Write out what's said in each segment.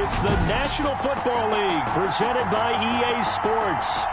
It's the National Football League presented by EA Sports.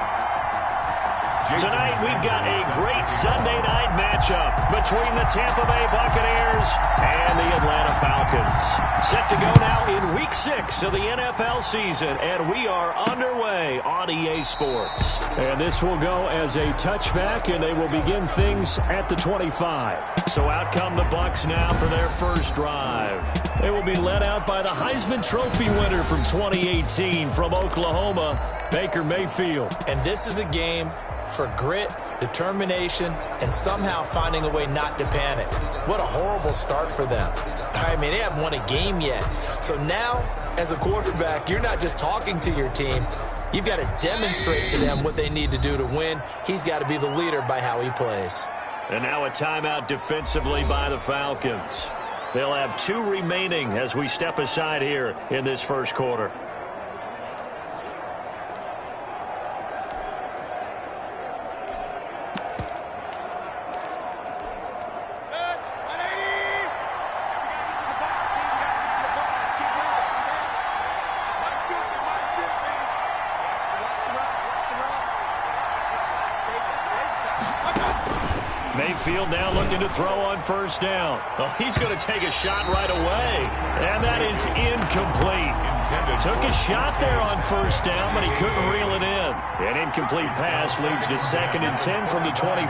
Tonight, we've got a great Sunday night matchup between the Tampa Bay Buccaneers and the Atlanta Falcons. Set to go now in Week 6 of the NFL season, and we are underway on EA Sports. And this will go as a touchback, and they will begin things at the 25. So out come the Bucs now for their first drive. They will be led out by the Heisman Trophy winner from 2018 from Oklahoma, Baker Mayfield. And this is a game for grit, determination, and somehow finding a way not to panic. What a horrible start for them. I mean, they haven't won a game yet. So now, as a quarterback, you're not just talking to your team. You've got to demonstrate to them what they need to do to win. He's got to be the leader by how he plays. And now a timeout defensively by the Falcons. They'll have 2 remaining as we step aside here in this first quarter. Mayfield now looking to throw on first down. Oh, he's going to take a shot right away. And that is incomplete. Took a shot there on first down, but he couldn't reel it in. An incomplete pass leads to 2nd and 10 from the 25.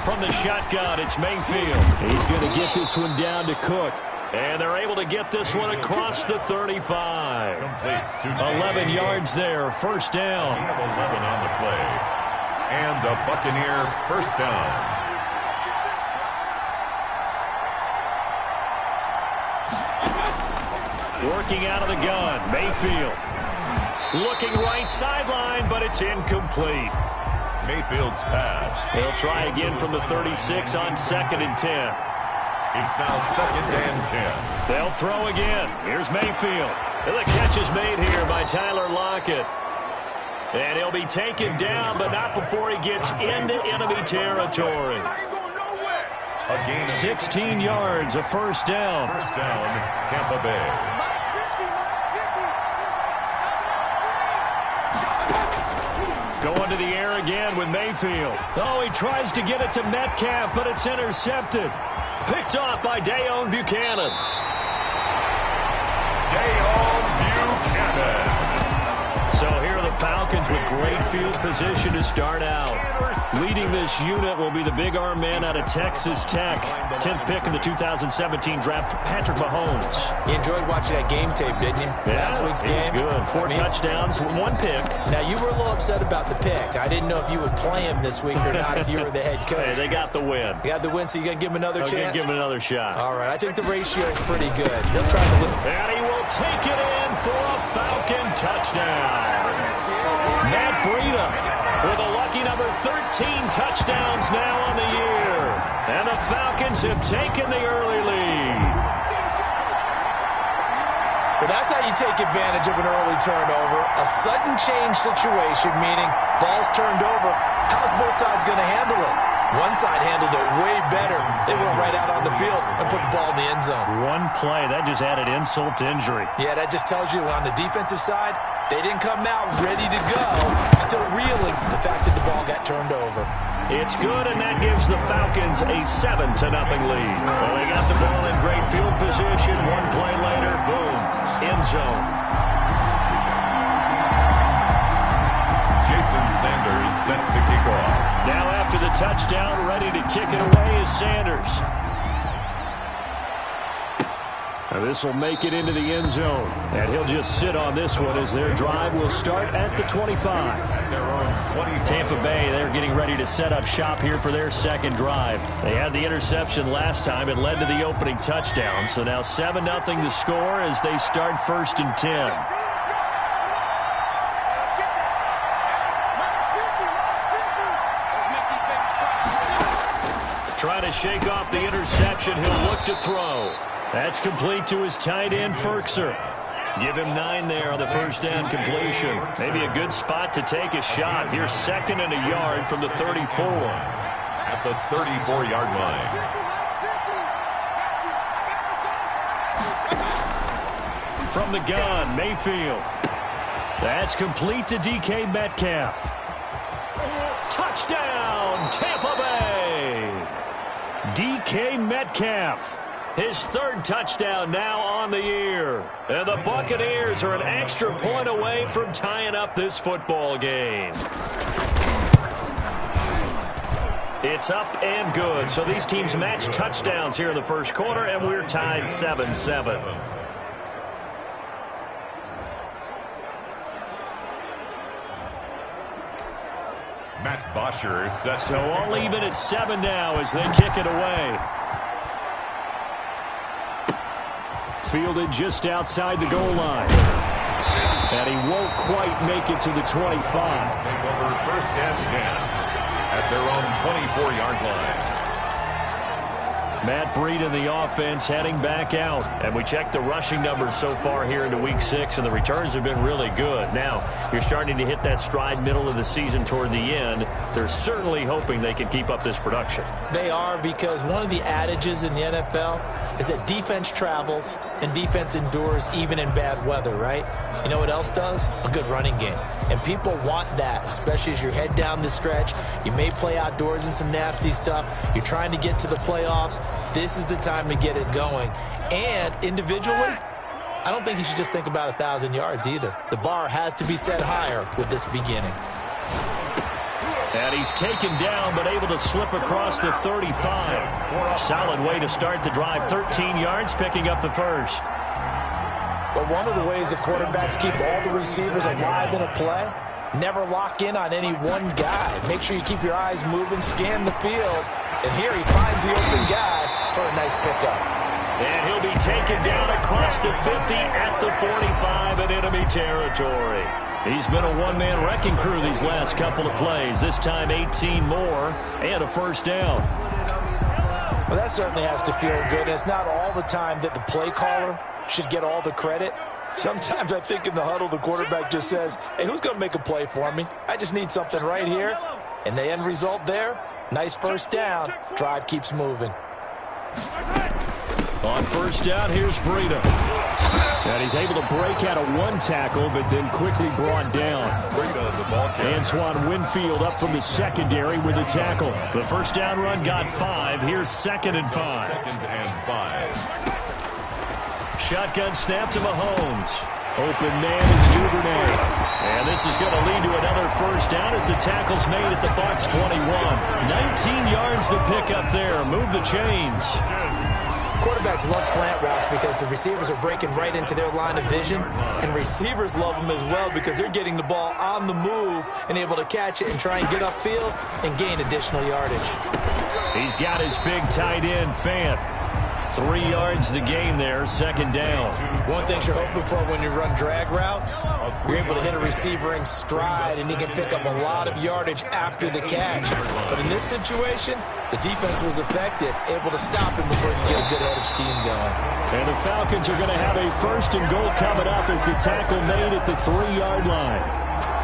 From the shotgun, it's Mayfield. He's going to get this one down to Cook. And they're able to get this one across the 35. 11 yards there, first down. 11 on the play. And the Buccaneer first down. Working out of the gun, Mayfield. Looking right sideline, but it's incomplete. Mayfield's pass. He'll try again from the 36 on 2nd and 10. It's now 2nd and 10. They'll throw again. Here's Mayfield. And the catch is made here by Tyler Lockett. And he'll be taken down, but not before he gets into enemy territory. 16 yards, a first down. First down, Tampa Bay. Going to the air again with Mayfield. Oh, he tries to get it to Metcalf, but it's intercepted. Picked off by Dayon Buchanan. Dayon Buchanan. So here are the Falcons with great field position to start out. Leading this unit will be the big arm man out of Texas Tech. 10th pick in the 2017 draft, Patrick Mahomes. You enjoyed watching that game tape, didn't you? Yeah, Last week's game. Good. 4 touchdowns, 1 pick. Now, you were a little upset about the pick. I didn't know if you would play him this week or not if you were the head coach. Hey, they got the win. You got the win, so you're going to give him another chance? I'm going to give him another shot. All right, I think the ratio is pretty good. He'll try to win. And he will take it in for a Falcon touchdown. Matt Breida with a lucky number 13 touchdowns now on the year. And the Falcons have taken the early lead. Well, that's how you take advantage of an early turnover. A sudden change situation, meaning ball's turned over. How's both sides going to handle it? One side handled it way better. They went right out on the field and put the ball in the end zone. One play, that just added insult to injury. Yeah, that just tells you on the defensive side, they didn't come out ready to go. Still reeling the fact that the ball got turned over. It's good, and that gives the Falcons a 7-0 lead. Well, they got the ball in great field position. One play later, boom, end zone. Jason Sanders set to kick off. Now after the touchdown, ready to kick it away is Sanders. Now this will make it into the end zone. And he'll just sit on this one as their drive will start at the 25. Tampa Bay, they're getting ready to set up shop here for their second drive. They had the interception last time. It led to the opening touchdown. So now 7-0 to score as they start 1st and 10. Trying to shake off the interception. He'll look to throw. That's complete to his tight end, Ferkser. Give him 9 there on the first down completion. Maybe a good spot to take a shot. Here's 2nd and a yard from the 34. At the 34-yard line. from the gun. Mayfield. That's complete to DK Metcalf. Touchdown, Tampa Bay. DK Metcalf. His third touchdown now on the year. And the Buccaneers are an extra point away from tying up this football game. It's up and good. So these teams match touchdowns here in the first quarter, and we're tied 7-7. Matt Bosher sets. So all even at 7 now as they kick it away. Fielded just outside the goal line. And he won't quite make it to the 25. Take over first and 10 at their own 24-yard line. Matt Breida in the offense heading back out. And we checked the rushing numbers so far here into week 6, and the returns have been really good. Now, you're starting to hit that stride middle of the season toward the end. They're certainly hoping they can keep up this production. They are, because one of the adages in the NFL is that defense travels and defense endures even in bad weather, right? You know what else does? A good running game. And people want that, especially as you head down the stretch. You may play outdoors in some nasty stuff. You're trying to get to the playoffs. This is the time to get it going. And individually, I don't think you should just think about 1,000 yards either. The bar has to be set higher with this beginning. And he's taken down, but able to slip across the 35. Solid way to start the drive. 13 yards, picking up the first. But one of the ways that quarterbacks keep all the receivers alive in a play, never lock in on any one guy. Make sure you keep your eyes moving, scan the field. And here he finds the open guy for a nice pickup. And he'll be taken down across the 50 at the 45 in enemy territory. He's been a one-man wrecking crew these last couple of plays. This time 18 more and a first down. Well, that certainly has to feel good. And it's not all the time that the play caller should get all the credit. Sometimes I think in the huddle the quarterback just says, hey, who's going to make a play for me? I just need something right here. And the end result there, nice first down. Drive keeps moving. On first down, here's Breida. And he's able to break out of one tackle, but then quickly brought down. Antoine Winfield up from the secondary with a tackle. The first down run got 5. Here's 2nd and 5. 2nd and 5. Shotgun snap to Mahomes. Open man is Duvernay. And this is going to lead to another first down as the tackle's made at the Bucs 21. 19 yards to pick up there. Move the chains. Quarterbacks love slant routes because the receivers are breaking right into their line of vision. And receivers love them as well because they're getting the ball on the move and able to catch it and try and get upfield and gain additional yardage. He's got his big tight end, Fant. 3 yards the gain there, 2nd down. One thing you're hoping for when you run drag routes, you're able to hit a receiver in stride and he can pick up a lot of yardage after the catch. But in this situation, the defense was effective, able to stop him before you get a good head of steam going. And the Falcons are going to have a 1st and goal coming up as the tackle made at the 3-yard line.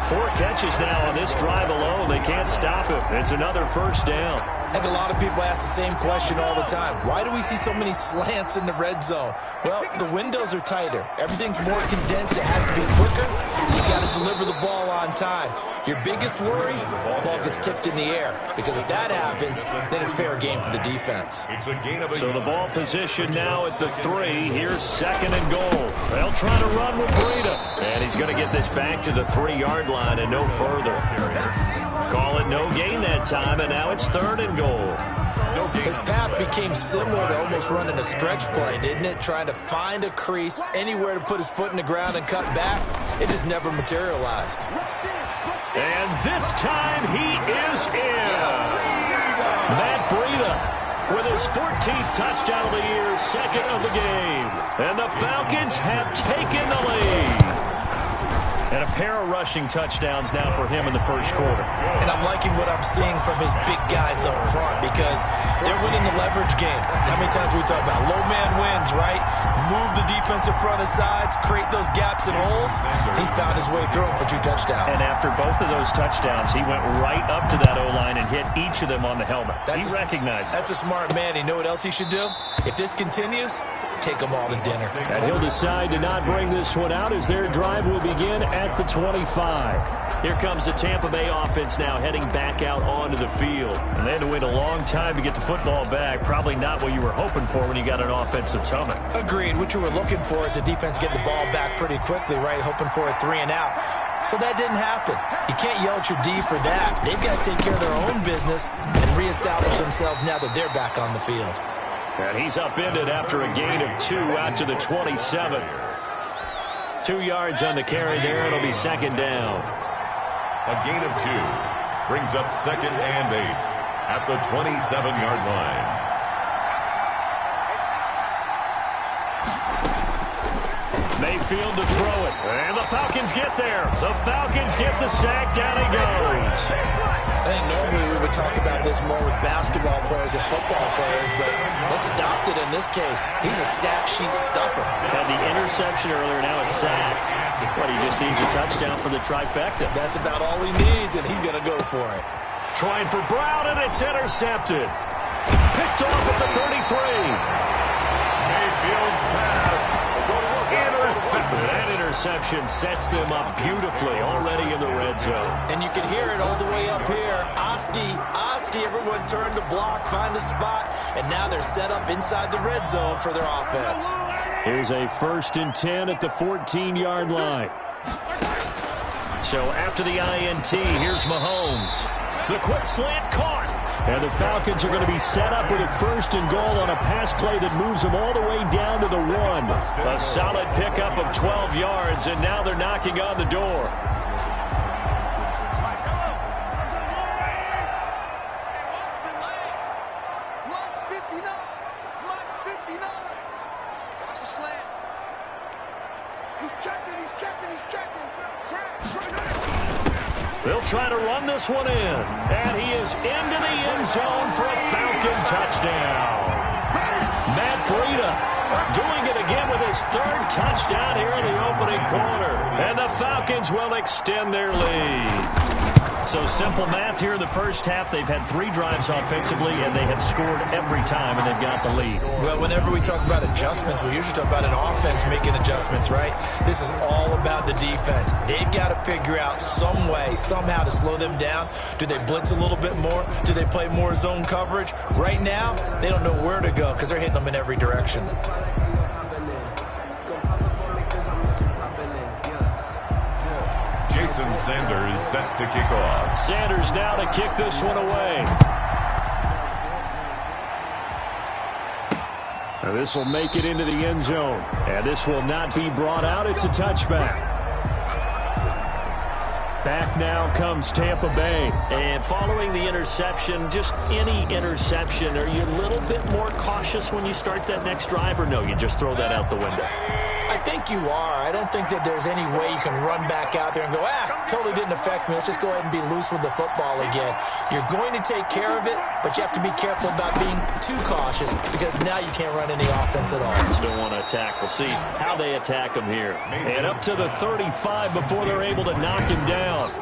4 catches now on this drive alone. They can't stop him. It's another first down. I think a lot of people ask the same question all the time. Why do we see so many slants in the red zone? Well, the windows are tighter. Everything's more condensed. It has to be quicker. You got to deliver the ball on time. Your biggest worry, the ball gets tipped in the air. Because if that happens, then it's fair game for the defense. So the ball position now at the 3. Here's 2nd and goal. They'll try to run with Breida. And he's going to get this back to the 3-yard line and no further. Call it no gain that time, and now it's 3rd and goal. His path became similar to almost running a stretch play, didn't it? Trying to find a crease, anywhere to put his foot in the ground and cut back. It just never materialized. And this time he is in. Matt Breida with his 14th touchdown of the year, 2nd of the game. And the Falcons have taken the lead. And a pair of rushing touchdowns now for him in the first quarter. And I'm liking what I'm seeing from his big guys up front because They're winning the leverage game. How many times we talk about low man wins, right? Move the defensive front aside, create those gaps and holes. He's found his way through them for 2 touchdowns. And after both of those touchdowns, he went right up to that O-line and hit each of them on the helmet. He recognized it. That's a smart man. You know what else he should do? If this continues, take them all to dinner. And he'll decide to not bring this one out as their drive will begin at the 25. Here comes the Tampa Bay offense now heading back out onto the field. And they had to wait a long time to get the football back. Probably not what you were hoping for when you got an offense that's humming. Agreed. What you were looking for is the defense getting the ball back pretty quickly, right? Hoping for a 3 and out. So that didn't happen. You can't yell at your D for that. They've got to take care of their own business and reestablish themselves now that they're back on the field. And he's upended after a gain of 2 out to the 27. 2 yards on the carry there. It'll be second down. A gain of 2 brings up 2nd and 8 at the 27-yard line. Mayfield to throw it. And the Falcons get there. The Falcons get the sack. Down he goes. I think normally we would talk about this more with basketball players and football players, but let's adopt it in this case. He's a stat sheet stuffer. Had the interception earlier, now a sack. But he just needs a touchdown for the trifecta. That's about all he needs, and he's going to go for it. Trying for Brown, and it's intercepted. Picked off at the 33. Mayfield's pass. Intercepted. That interception sets them up beautifully already in the red zone. And you can hear it all the way up here. Oski, everyone turned to block, find a spot, and now they're set up inside the red zone for their offense. Here's a 1st and 10 at the 14-yard line. So after the INT, here's Mahomes. The quick slant caught. And the Falcons are going to be set up with a 1st and goal on a pass play that moves them all the way down to the 1. A solid pickup of 12 yards, and now they're knocking on the door. They'll try to run this one in. And he is into the end zone for a Falcon touchdown. Matt Breida doing it again with his 3rd touchdown here in the opening quarter. And the Falcons will extend their lead. So simple math here in the first half. They've had 3 drives offensively, and they have scored every time, and they've got the lead. Well, whenever we talk about adjustments, we usually talk about an offense making adjustments, right? This is all about the defense. They've got to figure out some way, somehow to slow them down. Do they blitz a little bit more? Do they play more zone coverage? Right now, they don't know where to go because they're hitting them in every direction. Jason Sanders set to kick off. Sanders now to kick this one away. Now this will make it into the end zone. And this will not be brought out. It's a touchback. Back now comes Tampa Bay. And following the interception, just any interception, are you a little bit more cautious when you start that next drive, or no, you just throw that out the window? I think you are. I don't think that there's any way you can run back out there and go, totally didn't affect me. Let's just go ahead and be loose with the football again. You're going to take care of it, but you have to be careful about being too cautious because now you can't run any offense at all. Still want to attack. We'll see how they attack him here. And up to the 35 before they're able to knock him down.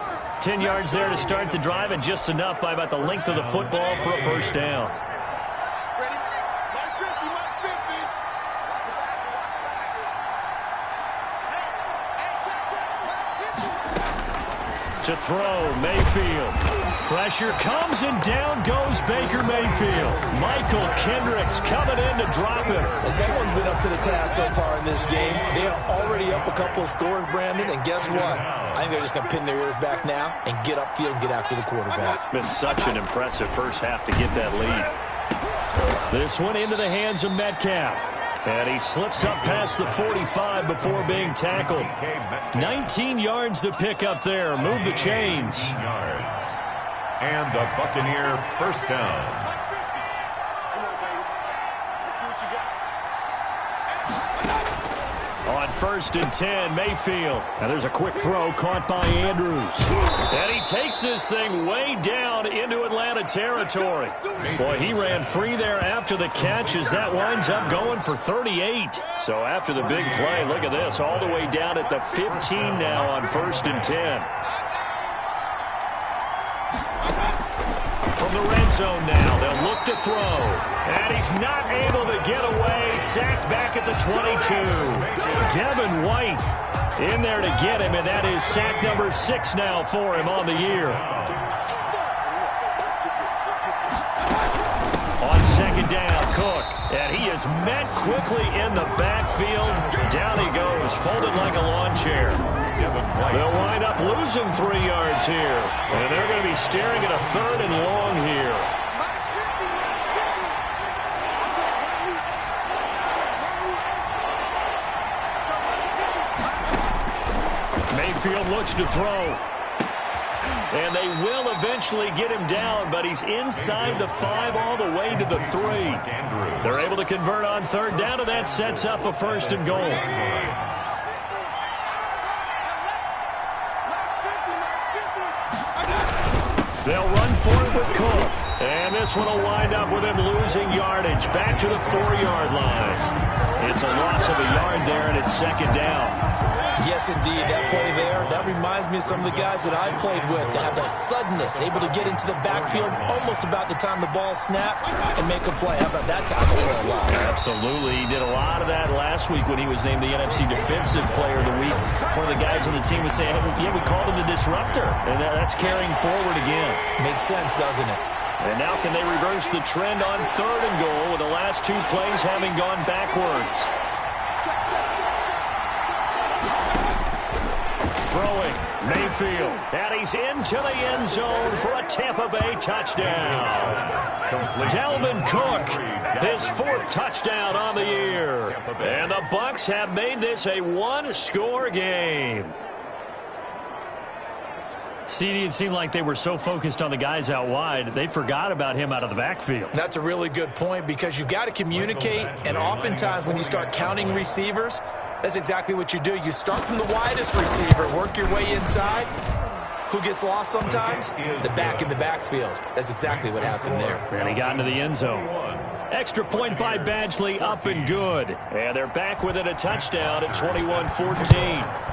10 yards there to start the drive, and just enough by about the length of the football for a 1st down. To throw, Mayfield. Pressure comes, and down goes Baker Mayfield. Michael Kendricks coming in to drop him. Well, someone's been up to the task so far in this game. They are already up a couple of scores, Brandon, and guess what? I think they're just going to pin their ears back now and get upfield and get after the quarterback. Been such an impressive first half to get that lead. This one into the hands of Metcalf. And he slips up past the 45 before being tackled. 19 yards to pick up there. Move the chains. And a Buccaneer 1st down. On 1st and 10, Mayfield. Now there's a quick throw caught by Andrews. And he takes this thing way down into Atlanta territory. Boy, he ran free there after the catch as that winds up going for 38. So after the big play, look at this, all the way down at the 15 now on 1st and 10. From the red zone now, they'll look to throw. And he's not able to get away. Sacked back at the 22. Devin White in there to get him, and that is sack number 6 now for him on the year. On 2nd down, Cook. And he is met quickly in the backfield. Down he goes, folded like a lawn chair. They'll wind up losing 3 yards here. And they're going to be staring at a 3rd and long here. Mayfield looks to throw. And they will eventually get him down, but he's inside the 5 all the way to the 3. They're able to convert on 3rd down, and that sets up a 1st and goal. They'll run for it with Cook. And this one will wind up with him losing yardage back to the 4-yard line. It's a loss of a yard there, and it's 2nd down. Yes, indeed. That play there, that reminds me of some of the guys that I played with to have that suddenness, able to get into the backfield almost about the time the ball snapped and make a play. How about that tackle for a loss? Absolutely. He did a lot of that last week when he was named the NFC Defensive Player of the Week. One of the guys on the team was saying, hey, yeah, we called him the disruptor. And that's carrying forward again. Makes sense, doesn't it? And now can they reverse the trend on 3rd and goal with the last 2 plays having gone backwards? Throwing, Mayfield, and he's into the end zone for a Tampa Bay touchdown. Dalvin Cook, his 4th touchdown on the year. And the Bucs have made this a 1-score game. CD, it seemed like they were so focused on the guys out wide, they forgot about him out of the backfield. That's a really good point because you've got to communicate, and oftentimes when you start counting receivers, that's exactly what you do. You start from the widest receiver, work your way inside. Who gets lost sometimes? The back in the backfield. That's exactly what happened there. And he got into the end zone. Extra point by Badgley, up and good. And they're back within a touchdown at 21-14.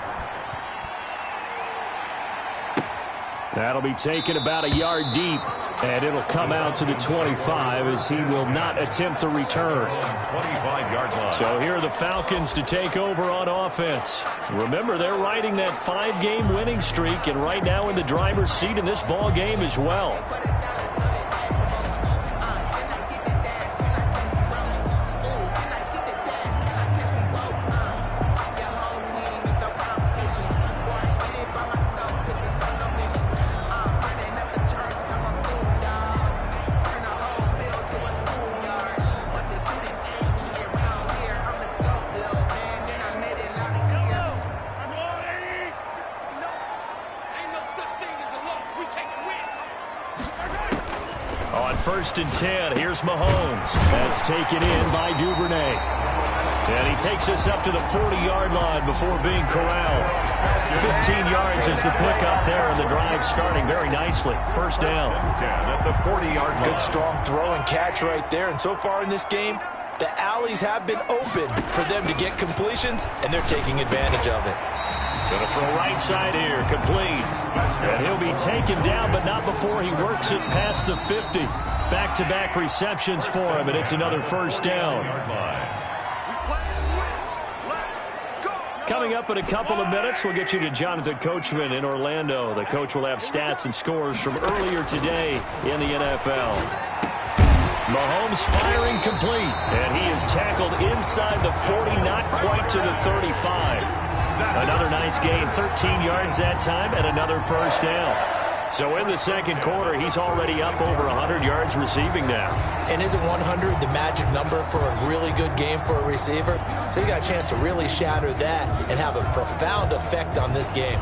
That'll be taken about a yard deep, and it'll come out to the 25 as he will not attempt to return. 25-yard line. So here are the Falcons to take over on offense. Remember, they're riding that 5-game winning streak, and right now in the driver's seat in this ball game as well. On 1st and 10, here's Mahomes. That's taken in by Duvernay. And he takes us up to the 40-yard line before being corralled. 15 yards is the pickup there, and the drive starting very nicely. 1st down. At the 40-yard line. Good strong throw and catch right there. And so far in this game, the alleys have been open for them to get completions, and they're taking advantage of it. Gonna throw right side here, complete. And he'll be taken down, but not before he works it past the 50. Back-to-back receptions for him, and it's another 1st down. Coming up in a couple of minutes, we'll get you to Jonathan Coachman in Orlando. The coach will have stats and scores from earlier today in the NFL. Mahomes firing complete, and he is tackled inside the 40, not quite to the 35. Another nice gain, 13 yards that time, and another 1st down. So in the 2nd quarter, he's already up over 100 yards receiving now. And isn't 100 the magic number for a really good game for a receiver? So you got a chance to really shatter that and have a profound effect on this game.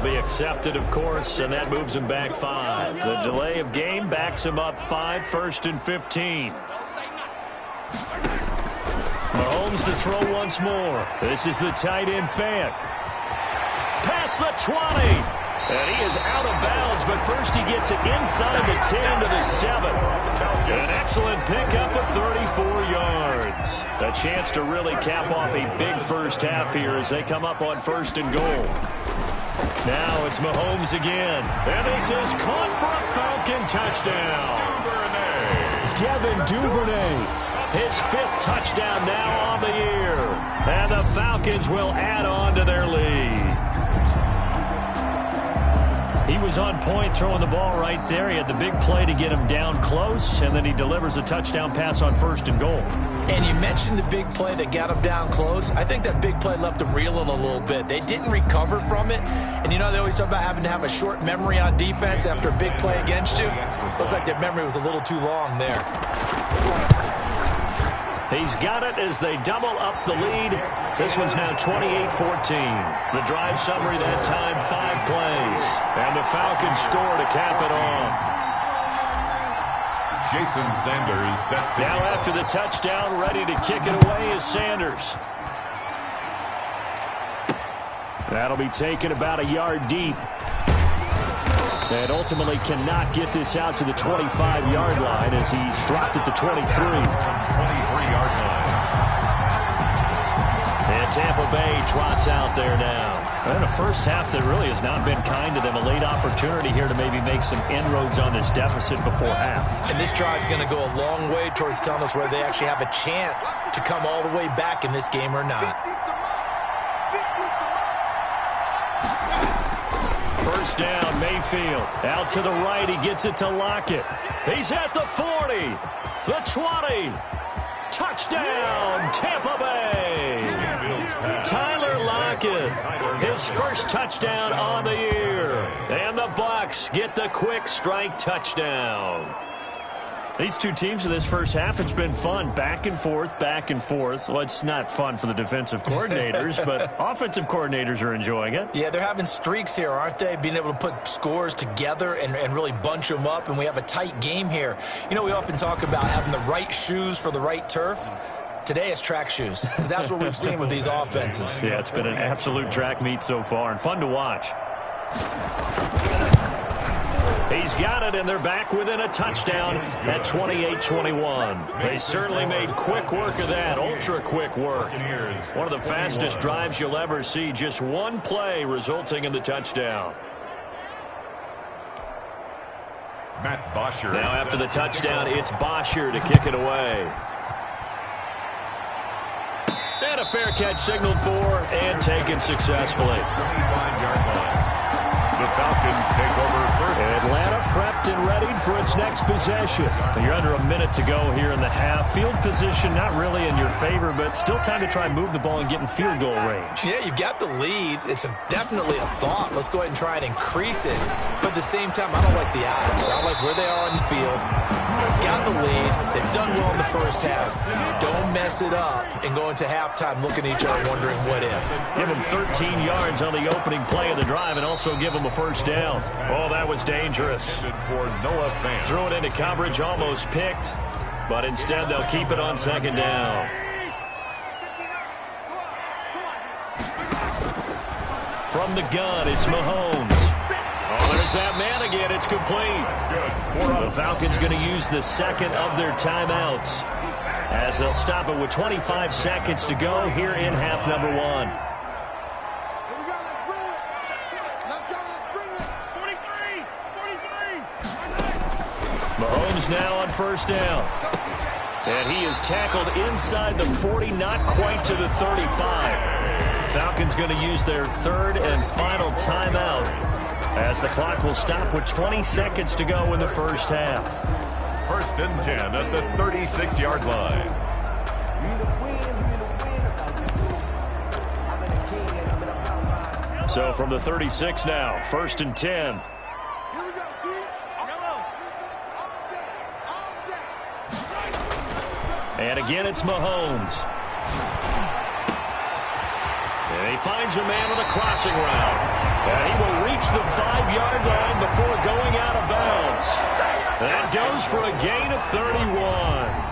be accepted, of course, and that moves him back 5. The delay of game backs him up 5, 1st and 15. Mahomes to throw once more. This is the tight end Fant. Past the 20. And he is out of bounds, but first he gets it inside the 10 to the 7. An excellent pickup of 34 yards. A chance to really cap off a big first half here as they come up on 1st and goal. Now it's Mahomes again. And this is caught for a Falcon touchdown. Devin Duvernay. His 5th touchdown now on the year. And the Falcons will add on to their lead. He was on point throwing the ball right there. He had the big play to get him down close, and then he delivers a touchdown pass on 1st and goal. And you mentioned the big play that got him down close. I think that big play left him reeling a little bit. They didn't recover from it. And you know they always talk about having to have a short memory on defense after a big play against you. Looks like their memory was a little too long there. He's got it as they double up the lead. This one's now 28-14. The drive summary that time, 5 plays. And the Falcons score to cap it off. Jason Sanders set to now after the touchdown, ready to kick it away is Sanders. That'll be taken about a yard deep. And ultimately cannot get this out to the 25-yard line as he's dropped at the 23. 23-yard line. And Tampa Bay trots out there now. And a first half that really has not been kind to them. A late opportunity here to maybe make some inroads on this deficit before half. And this drive's going to go a long way towards telling us whether they actually have a chance to come all the way back in this game or not. First down, Mayfield. Out to the right, he gets it to Lockett. He's at the 40, the 20. Touchdown, Tampa Bay. Tyler Lockett, his first touchdown on the year. And the Bucs get the quick strike touchdown. These two teams in this first half, it's been fun. Back and forth, back and forth. Well, it's not fun for the defensive coordinators, but offensive coordinators are enjoying it. Yeah, they're having streaks here, aren't they? Being able to put scores together and really bunch them up, and we have a tight game here. You know, we often talk about having the right shoes for the right turf. Today it's track shoes, because that's what we've seen with these offenses. Yeah, it's been an absolute track meet so far, and fun to watch. He's got it, and they're back within a touchdown at 28-21. They certainly made quick work of that, ultra-quick work. One of the fastest drives you'll ever see, just one play resulting in the touchdown. Matt Bosher. Now after the touchdown, it's Bosher to kick it away. And a fair catch signaled for and taken successfully. 25-yard line. The Falcons take over first. Atlanta prepped and readied for its next possession. You're under a minute to go here in the half. Field position not really in your favor, but still time to try and move the ball and get in field goal range. Yeah, you've got the lead. It's definitely a thought. Let's go ahead and try and increase it. But at the same time, I don't like the odds. I don't like where they are on the field. Got the lead. They've done well in the first half. Don't mess it up and go into halftime looking at each other wondering what if. Give them 13 yards on the opening play of the drive and also give them a first down. Oh, that was dangerous. For Noah Fant. Threw it into coverage, almost picked, but instead they'll keep it on second down. From the gun, it's Mahomes. Oh, there's that man again. It's complete. The Falcons going to use the second of their timeouts as they'll stop it with 25 seconds to go here in half number 1. Mahomes now on first down. And he is tackled inside the 40, not quite to the 35. Falcons going to use their third and final timeout as the clock will stop with 20 seconds to go in the first half. First and 10 at the 36-yard line. So from the 36 now, first and 10. And again, it's Mahomes. And he finds a man on a crossing route. And he will reach the 5-yard line before going out of bounds. That goes for a gain of 31.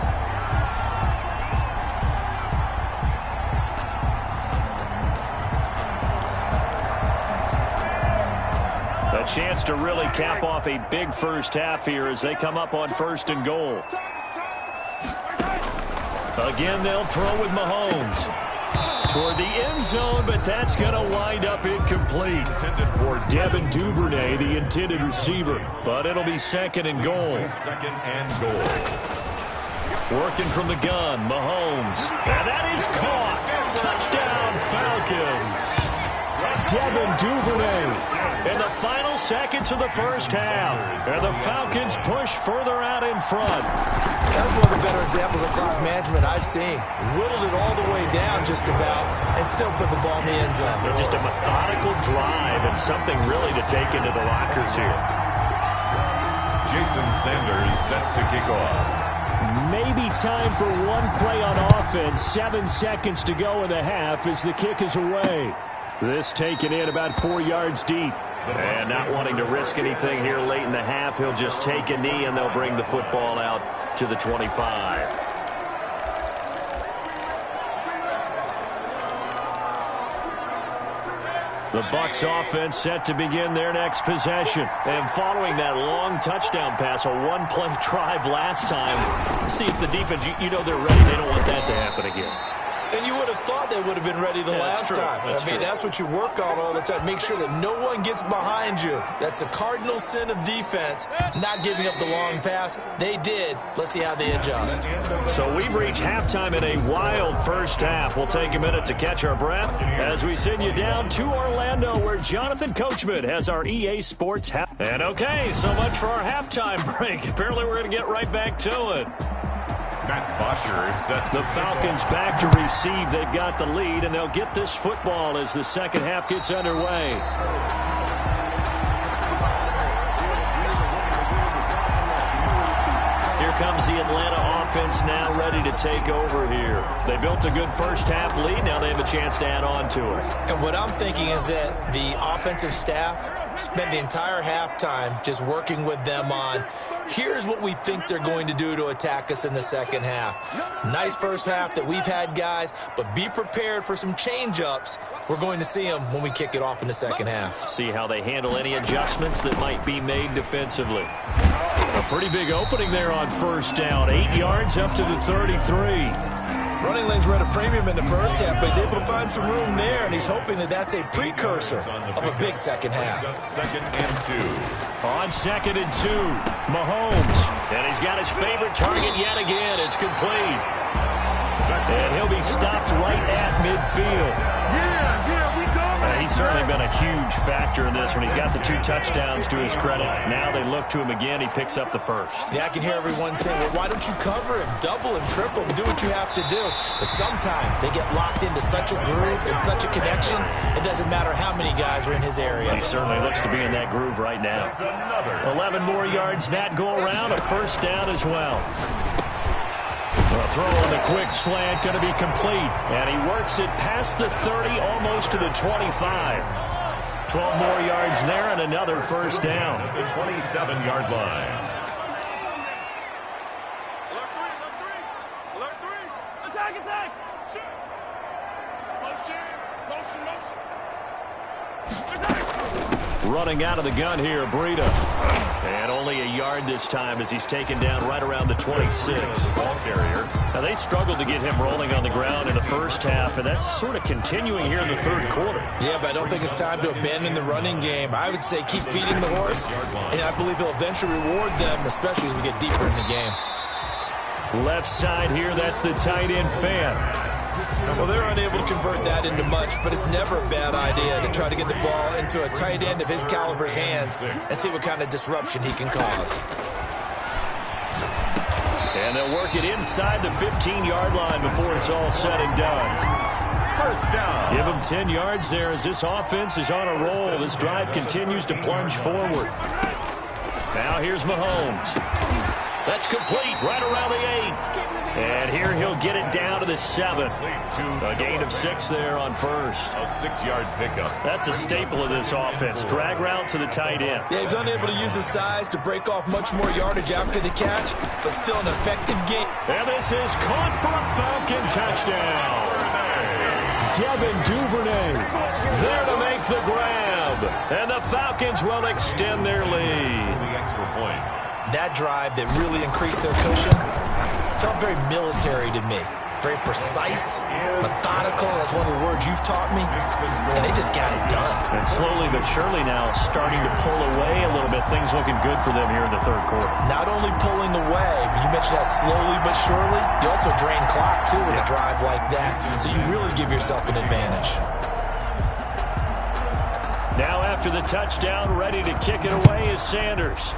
A chance to really cap off a big first half here as they come up on 1st and goal. Again, they'll throw with Mahomes. Toward the end zone, but that's going to wind up incomplete. For Devin Duvernay, the intended receiver. But it'll be 2nd and goal. 2nd and goal. Working from the gun, Mahomes. And that is caught. Touchdown, Falcons. Devin Duvernay in the final seconds of the first half. And the Falcons push further out in front. That's one of the better examples of clock management I've seen. Whittled it all the way down just about and still put the ball in the end zone. Just a methodical drive and something really to take into the lockers here. Jason Sanders set to kick off. Maybe time for one play on offense. 7 seconds to go in the half as the kick is away. This taken in about 4 yards deep. And not wanting to risk anything here late in the half, he'll just take a knee and they'll bring the football out to the 25. The Bucs offense set to begin their next possession. And following that long touchdown pass, a one-play drive last time, see if the defense, you know they're ready. They don't want that to happen again. And you would have thought they would have been ready the last time. That's what you work on all the time. Make sure that no one gets behind you. That's the cardinal sin of defense, not giving up the long pass. They did. Let's see how they adjust. So we've reached halftime in a wild first half. We'll take a minute to catch our breath as we send you down to Orlando where Jonathan Coachman has our EA Sports half. And okay, so much for our halftime break. Apparently we're going to get right back to it. Matt Bosher is set. The Falcons back to receive. They've got the lead, and they'll get this football as the second half gets underway. Here comes the Atlanta offense now ready to take over here. They built a good first half lead. Now they have a chance to add on to it. And what I'm thinking is that the offensive staff spent the entire halftime just working with them on here's what we think they're going to do to attack us in the second half. Nice first half that we've had, guys, but be prepared for some change-ups. We're going to see them when we kick it off in the second half. See how they handle any adjustments that might be made defensively. A pretty big opening there on first down. 8 yards up to the 33. Running lanes were at a premium in the first half, but he's able to find some room there, and he's hoping that that's a precursor of a big second half. 2nd and 2. On 2nd and 2, Mahomes. And he's got his favorite target yet again. It's complete. And he'll be stopped right at midfield. He's certainly been a huge factor in this when he's got the 2 touchdowns to his credit. Now they look to him again. He picks up the first. Yeah, I can hear everyone saying, well, why don't you cover him, double him, triple him, do what you have to do. But sometimes they get locked into such a groove and such a connection, it doesn't matter how many guys are in his area. He certainly looks to be in that groove right now. 11 more yards that go around, a first down as well. A throw on the quick slant, going to be complete. And he works it past the 30, almost to the 25. 12 more yards there and another first down. The 27-yard line. Alert 3. Attack. Motion. Running out of the gun here, Breida. And only a yard this time as he's taken down right around the 26. Ball carrier. Now, they struggled to get him rolling on the ground in the first half, and that's sort of continuing here in the third quarter. Yeah, but I don't think it's time to abandon the running game. I would say keep feeding the horse, and I believe he'll eventually reward them, especially as we get deeper in the game. Left side here, that's the tight end fan. Well, they're unable to convert that into much, but it's never a bad idea to try to get the ball into a tight end of his caliber's hands and see what kind of disruption he can cause. And they'll work it inside the 15-yard line before it's all said and done. First down. Give him 10 yards there as this offense is on a roll. This drive continues to plunge forward. Now here's Mahomes. That's complete right around the 8. And here he'll get it down to the 7. A gain of 6 there on first. A 6-yard pickup. That's a staple of this offense. Drag route to the tight end. Yeah, he's unable to use his size to break off much more yardage after the catch, but still an effective game. And this is caught for a Falcon touchdown. Devin Duvernay there to make the grab. And the Falcons will extend their lead. The extra point. That drive that really increased their cushion felt very military to me. Very precise, methodical. That's one of the words you've taught me. And they just got it done. And slowly but surely now starting to pull away a little bit. Things looking good for them here in the third quarter. Not only pulling away, but you mentioned that slowly but surely. You also drain clock, too, with a drive like that. So you really give yourself an advantage. Now after the touchdown, ready to kick it away is Sanders.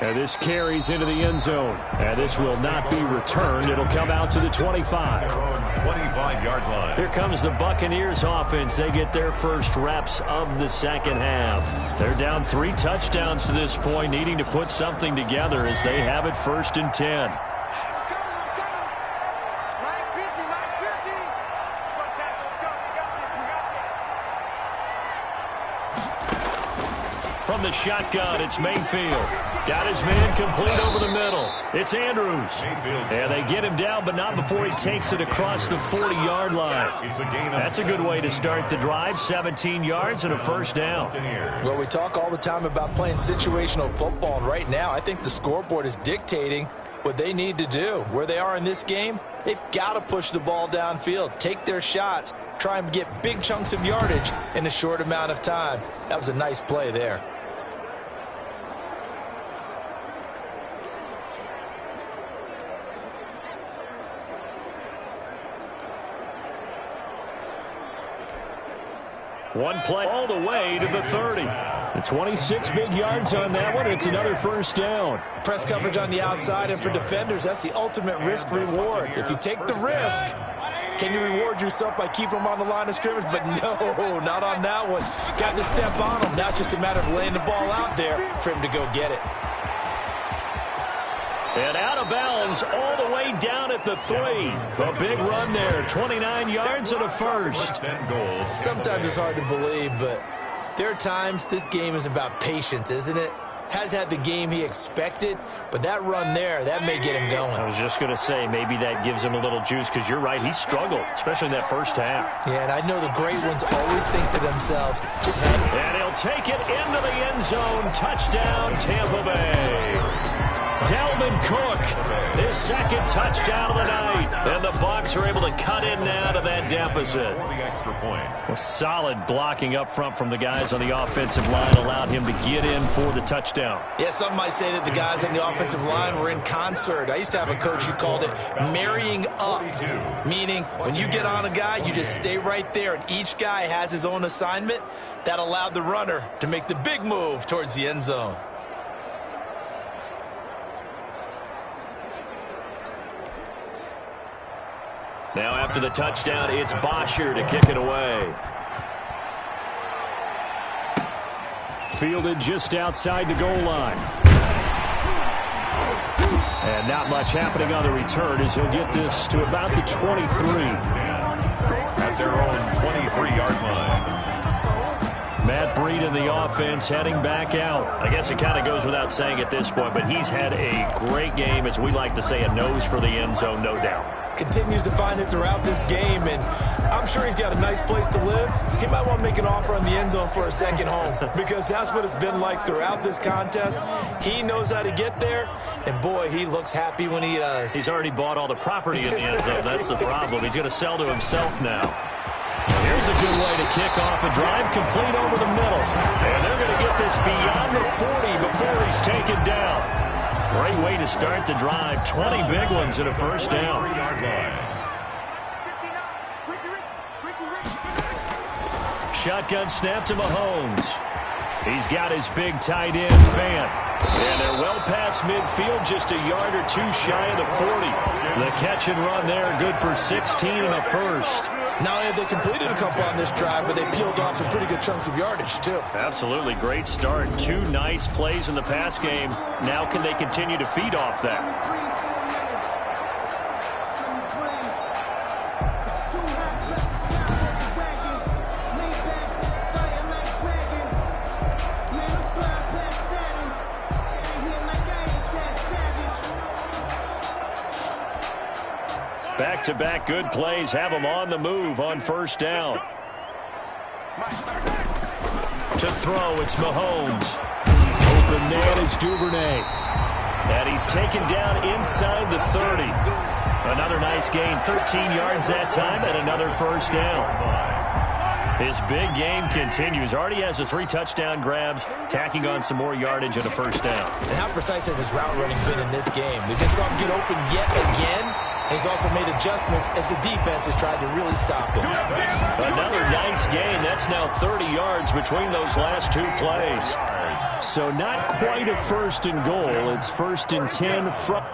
And this carries into the end zone. And this will not be returned. It'll come out to the 25. 25-yard line. Here comes the Buccaneers offense. They get their first reps of the second half. They're down 3 touchdowns to this point, needing to put something together as they have it 1st and 10. From the shotgun, it's Mayfield. Got his man complete over the middle. It's Andrews. And they get him down, but not before he takes it across the 40-yard line. That's a good way to start the drive. 17 yards and a first down. Well, we talk all the time about playing situational football, and right now I think the scoreboard is dictating what they need to do. Where they are in this game, they've got to push the ball downfield, take their shots, try and get big chunks of yardage in a short amount of time. That was a nice play there. One play all the way to the 30. The 26 big yards on that one. It's another first down. Press coverage on the outside, and for defenders, that's the ultimate risk-reward. If you take the risk, can you reward yourself by keeping them on the line of scrimmage? But no, not on that one. Got to step on them. Now just a matter of laying the ball out there for him to go get it. And out of bounds all the way down at the 3. A big run there, 29 yards and a first. Sometimes it's hard to believe, but there are times this game is about patience, isn't it? Has had the game he expected, but that run there, that may get him going. I was just going to say, maybe that gives him a little juice, because you're right, he struggled, especially in that first half. Yeah, and I know the great ones always think to themselves, just hang it. And he'll take it into the end zone. Touchdown, Tampa Bay. Dalvin Cook, his second touchdown of the night. And the Bucs are able to cut in now to that deficit. Well, solid blocking up front from the guys on the offensive line allowed him to get in for the touchdown. Yeah, some might say that the guys on the offensive line were in concert. I used to have a coach who called it marrying up, meaning when you get on a guy, you just stay right there, and each guy has his own assignment. That allowed the runner to make the big move towards the end zone. Now after the touchdown, it's Bosher to kick it away. Fielded just outside the goal line. And not much happening on the return as he'll get this to about the 23. At their own 23-yard line. Matt Breed in the offense heading back out. I guess it kind of goes without saying at this point, but he's had a great game, as we like to say, a nose for the end zone, no doubt. Continues to find it throughout this game, and I'm sure he's got a nice place to live. He might want to make an offer on the end zone for a second home, because that's what it's been like throughout this contest. He knows how to get there, and boy, he looks happy when he does. He's already bought all the property in the end zone. That's the problem. He's going to sell to himself now. Here's a good way to kick off a drive, complete over the middle. And they're going to get this beyond the 40 before he's taken down. Great way to start the drive. 20 big ones and a first down. Shotgun snap to Mahomes. He's got his big tight end, Fant. And they're well past midfield, just a yard or two shy of the 40. The catch and run there, good for 16 and a first. Not only have they completed a couple on this drive, but they peeled off some pretty good chunks of yardage, too. Absolutely great start. 2 nice plays in the pass game. Now can they continue to feed off that? Back-to-back good plays have them on the move on first down. To throw, it's Mahomes. Open man is Duvernay. And he's taken down inside the 30. Another nice gain, 13 yards that time, and another first down. His big game continues. Already has the 3 touchdown grabs, tacking on some more yardage and a first down. And how precise has his route running been in this game? We just saw him get open yet again. And he's also made adjustments as the defense has tried to really stop him. Another nice gain. That's now 30 yards between those last 2 plays. So not quite a first and goal. It's 1st and 10 from...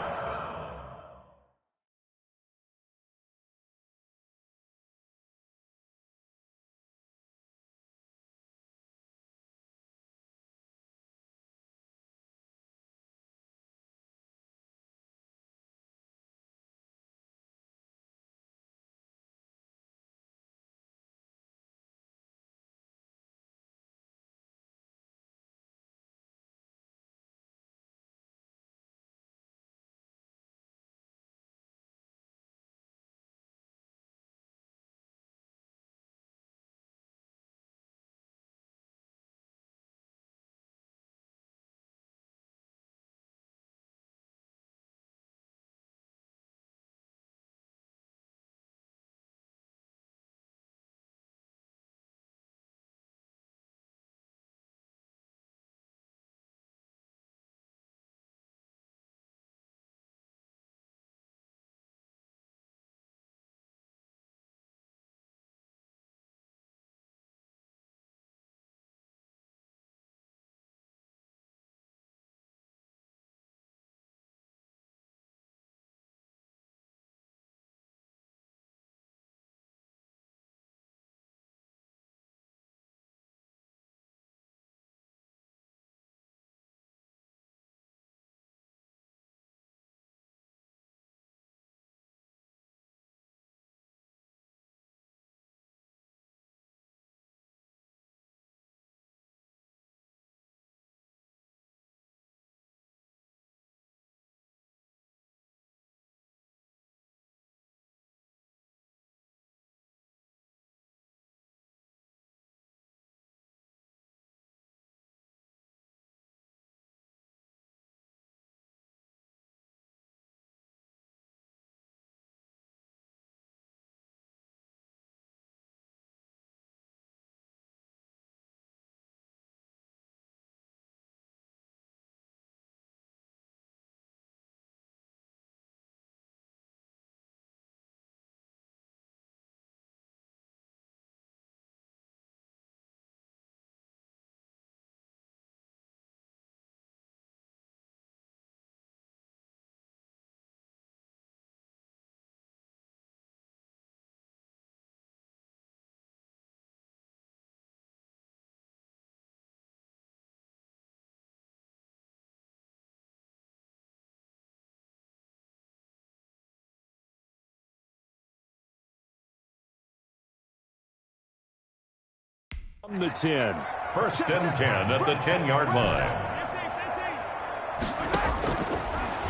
From the 10. 1st and 10 at the 10-yard line.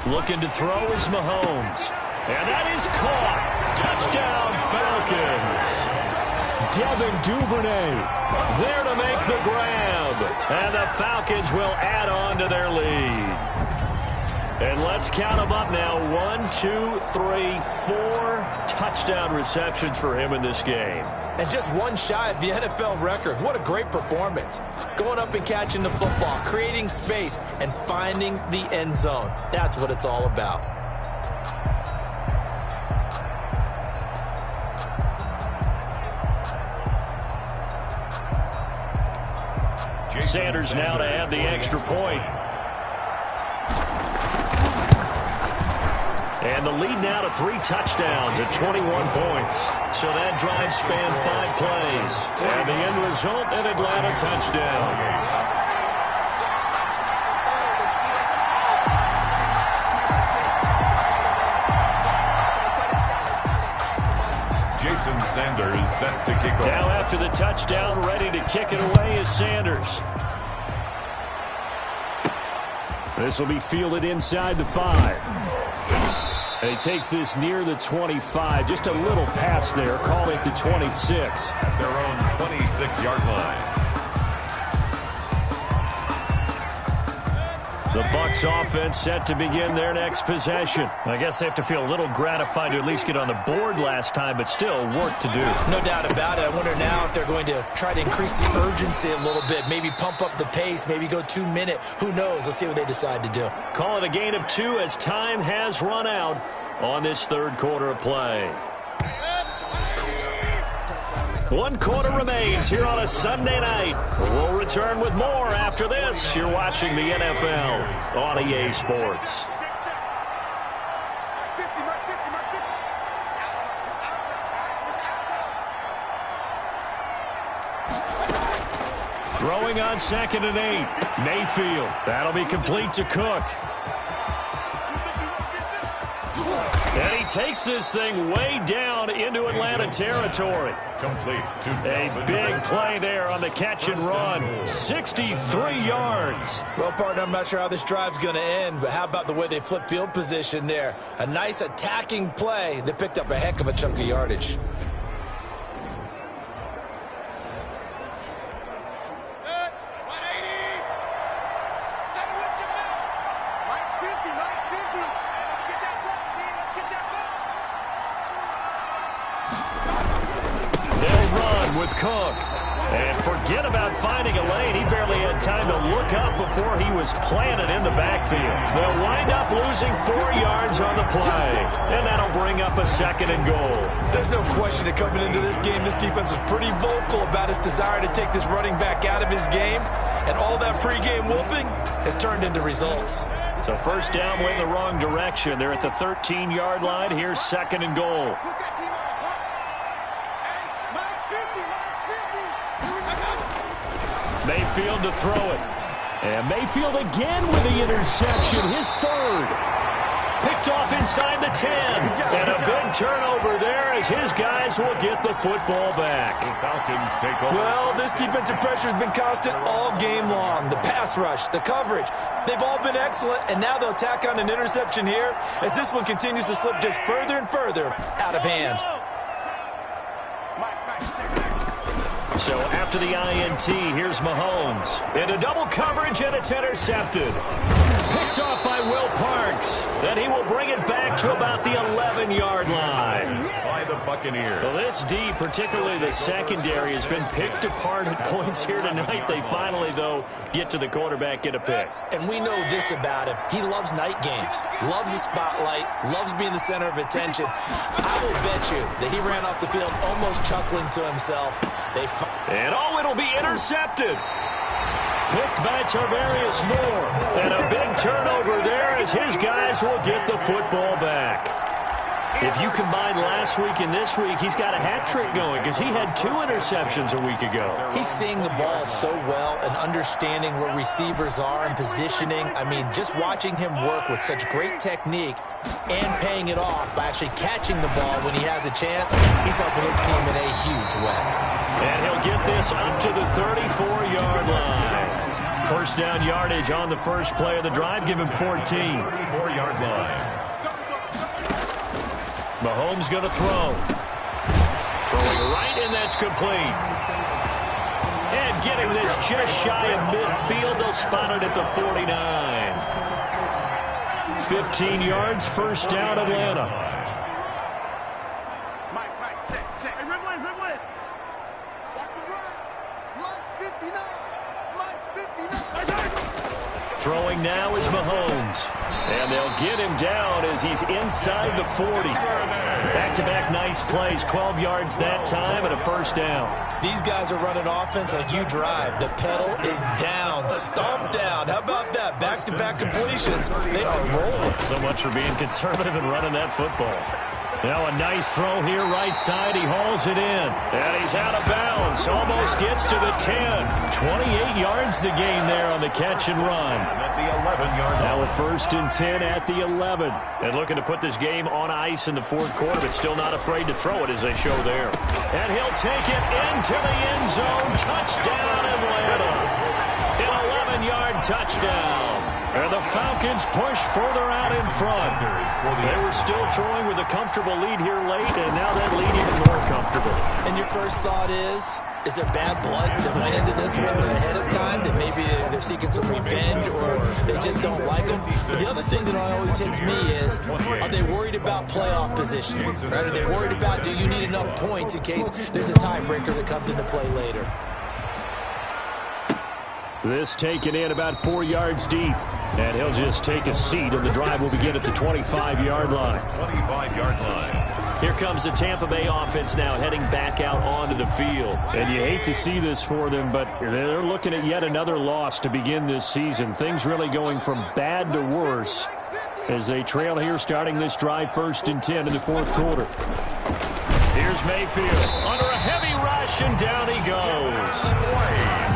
Looking to throw is Mahomes. And that is caught. Touchdown, Falcons. Devin Duvernay there to make the grab. And the Falcons will add on to their lead. And let's count them up now. 1, 2, 3, 4 touchdown receptions for him in this game. And just one shy of the NFL record. What a great performance. Going up and catching the football, creating space, and finding the end zone. That's what it's all about. Sanders now to add the extra point. And the lead now to 3 touchdowns at 21 points. So that drive spanned 5 plays. And the end result, an Atlanta touchdown. Jason Sanders set to kick off. Now after the touchdown, ready to kick it away is Sanders. This will be fielded inside the 5. And he takes this near the 25. Just a little pass there. Call it the 26. At their own 26-yard line. The Bucs offense set to begin their next possession. I guess they have to feel a little gratified to at least get on the board last time, but still work to do. No doubt about it. I wonder now if they're going to try to increase the urgency a little bit, maybe pump up the pace, maybe go 2-minute. Who knows? Let's see what they decide to do. Call it a gain of 2 as time has run out on this third quarter of play. 1 quarter remains here on a Sunday night. We'll return with more after this. You're watching the NFL on EA Sports. Throwing on 2nd and 8. Mayfield. That'll be complete to Cook. And he takes this thing way down into Atlanta territory. Complete to A big play there on the catch and run. 63 yards. Well, partner, I'm not sure how this drive's going to end, but how about the way they flip field position there? A nice attacking play that picked up a heck of a chunk of yardage. Cook. And forget about finding a lane. He barely had time to look up before he was planted in the backfield. They'll wind up losing 4 yards on the play. And that'll bring up a 2nd and goal. There's no question that coming into this game, this defense was pretty vocal about its desire to take this running back out of his game. And all that pregame whooping has turned into results. So first down went in the wrong direction. They're at the 13-yard line. Here's 2nd and goal. Mayfield to throw it. And Mayfield again with the interception, his 3rd. Picked off inside the 10. And a big turnover there as his guys will get the football back. The Falcons take over. Well, this defensive pressure has been constant all game long. The pass rush, the coverage, they've all been excellent. And now they'll tack on an interception here as this one continues to slip just further and further out of hand. So after the INT, here's Mahomes. Into double coverage, and it's intercepted. Picked off by Will Parks. Then he will bring it back to about the 11-yard line. By the Buccaneers. Well, this D, particularly the secondary, has been picked apart at points here tonight. They finally, though, get to the quarterback, get a pick. And we know this about him. He loves night games, loves the spotlight, loves being the center of attention. I will bet you that he ran off the field almost chuckling to himself. And it'll be intercepted. Picked by Tarvarius Moore. And a big turnover there as his guys will get the football back. If you combine last week and this week, he's got a hat trick going because he had 2 interceptions a week ago. He's seeing the ball so well and understanding where receivers are and positioning. I mean, just watching him work with such great technique and paying it off by actually catching the ball when he has a chance, he's helping his team in a huge way. And he'll get this up to the 34-yard line. First down yardage on the first play of the drive. Give him 14. 34-yard line. Mahomes going to throw. Throwing right, and that's complete. And getting this just shy of midfield. They'll spot it at the 49. 15 yards, first down, Atlanta. Mike, check. Hey, Red Wave. Watch the run. Mike's 59. Throwing now is Mahomes. And they'll get him down as he's inside the 40. Back-to-back nice plays, 12 yards that time and a first down. These guys are running offense like you drive. The pedal is down, stomped down. How about that? Back-to-back completions. They are rolling. So much for being conservative and running that football. Now a nice throw here, right side. He hauls it in. And he's out of bounds. Almost gets to the 10. 28 yards the gain there on the catch and run. At the 11-yard line. Now with 1st and 10 at the 11. And looking to put this game on ice in the 4th quarter, but still not afraid to throw it as they show there. And he'll take it into the end zone. Touchdown, Atlanta. An 11-yard touchdown. And the Falcons push further out in front. They were still throwing with a comfortable lead here late, and now that lead even more comfortable. And your first thought is there bad blood that went into this one ahead of time, that maybe they're seeking some revenge or they just don't like them? But the other thing that always hits me is, are they worried about playoff position? Right? Are they worried about, do you need enough points in case there's a tiebreaker that comes into play later? This taken in about 4 yards deep. And he'll just take a seat, and the drive will begin at the 25-yard line. 25-yard line. Here comes the Tampa Bay offense now heading back out onto the field. And you hate to see this for them, but they're looking at yet another loss to begin this season. Things really going from bad to worse as they trail here starting this drive 1st and 10 in the 4th quarter. Here's Mayfield under a heavy rush, and down he goes.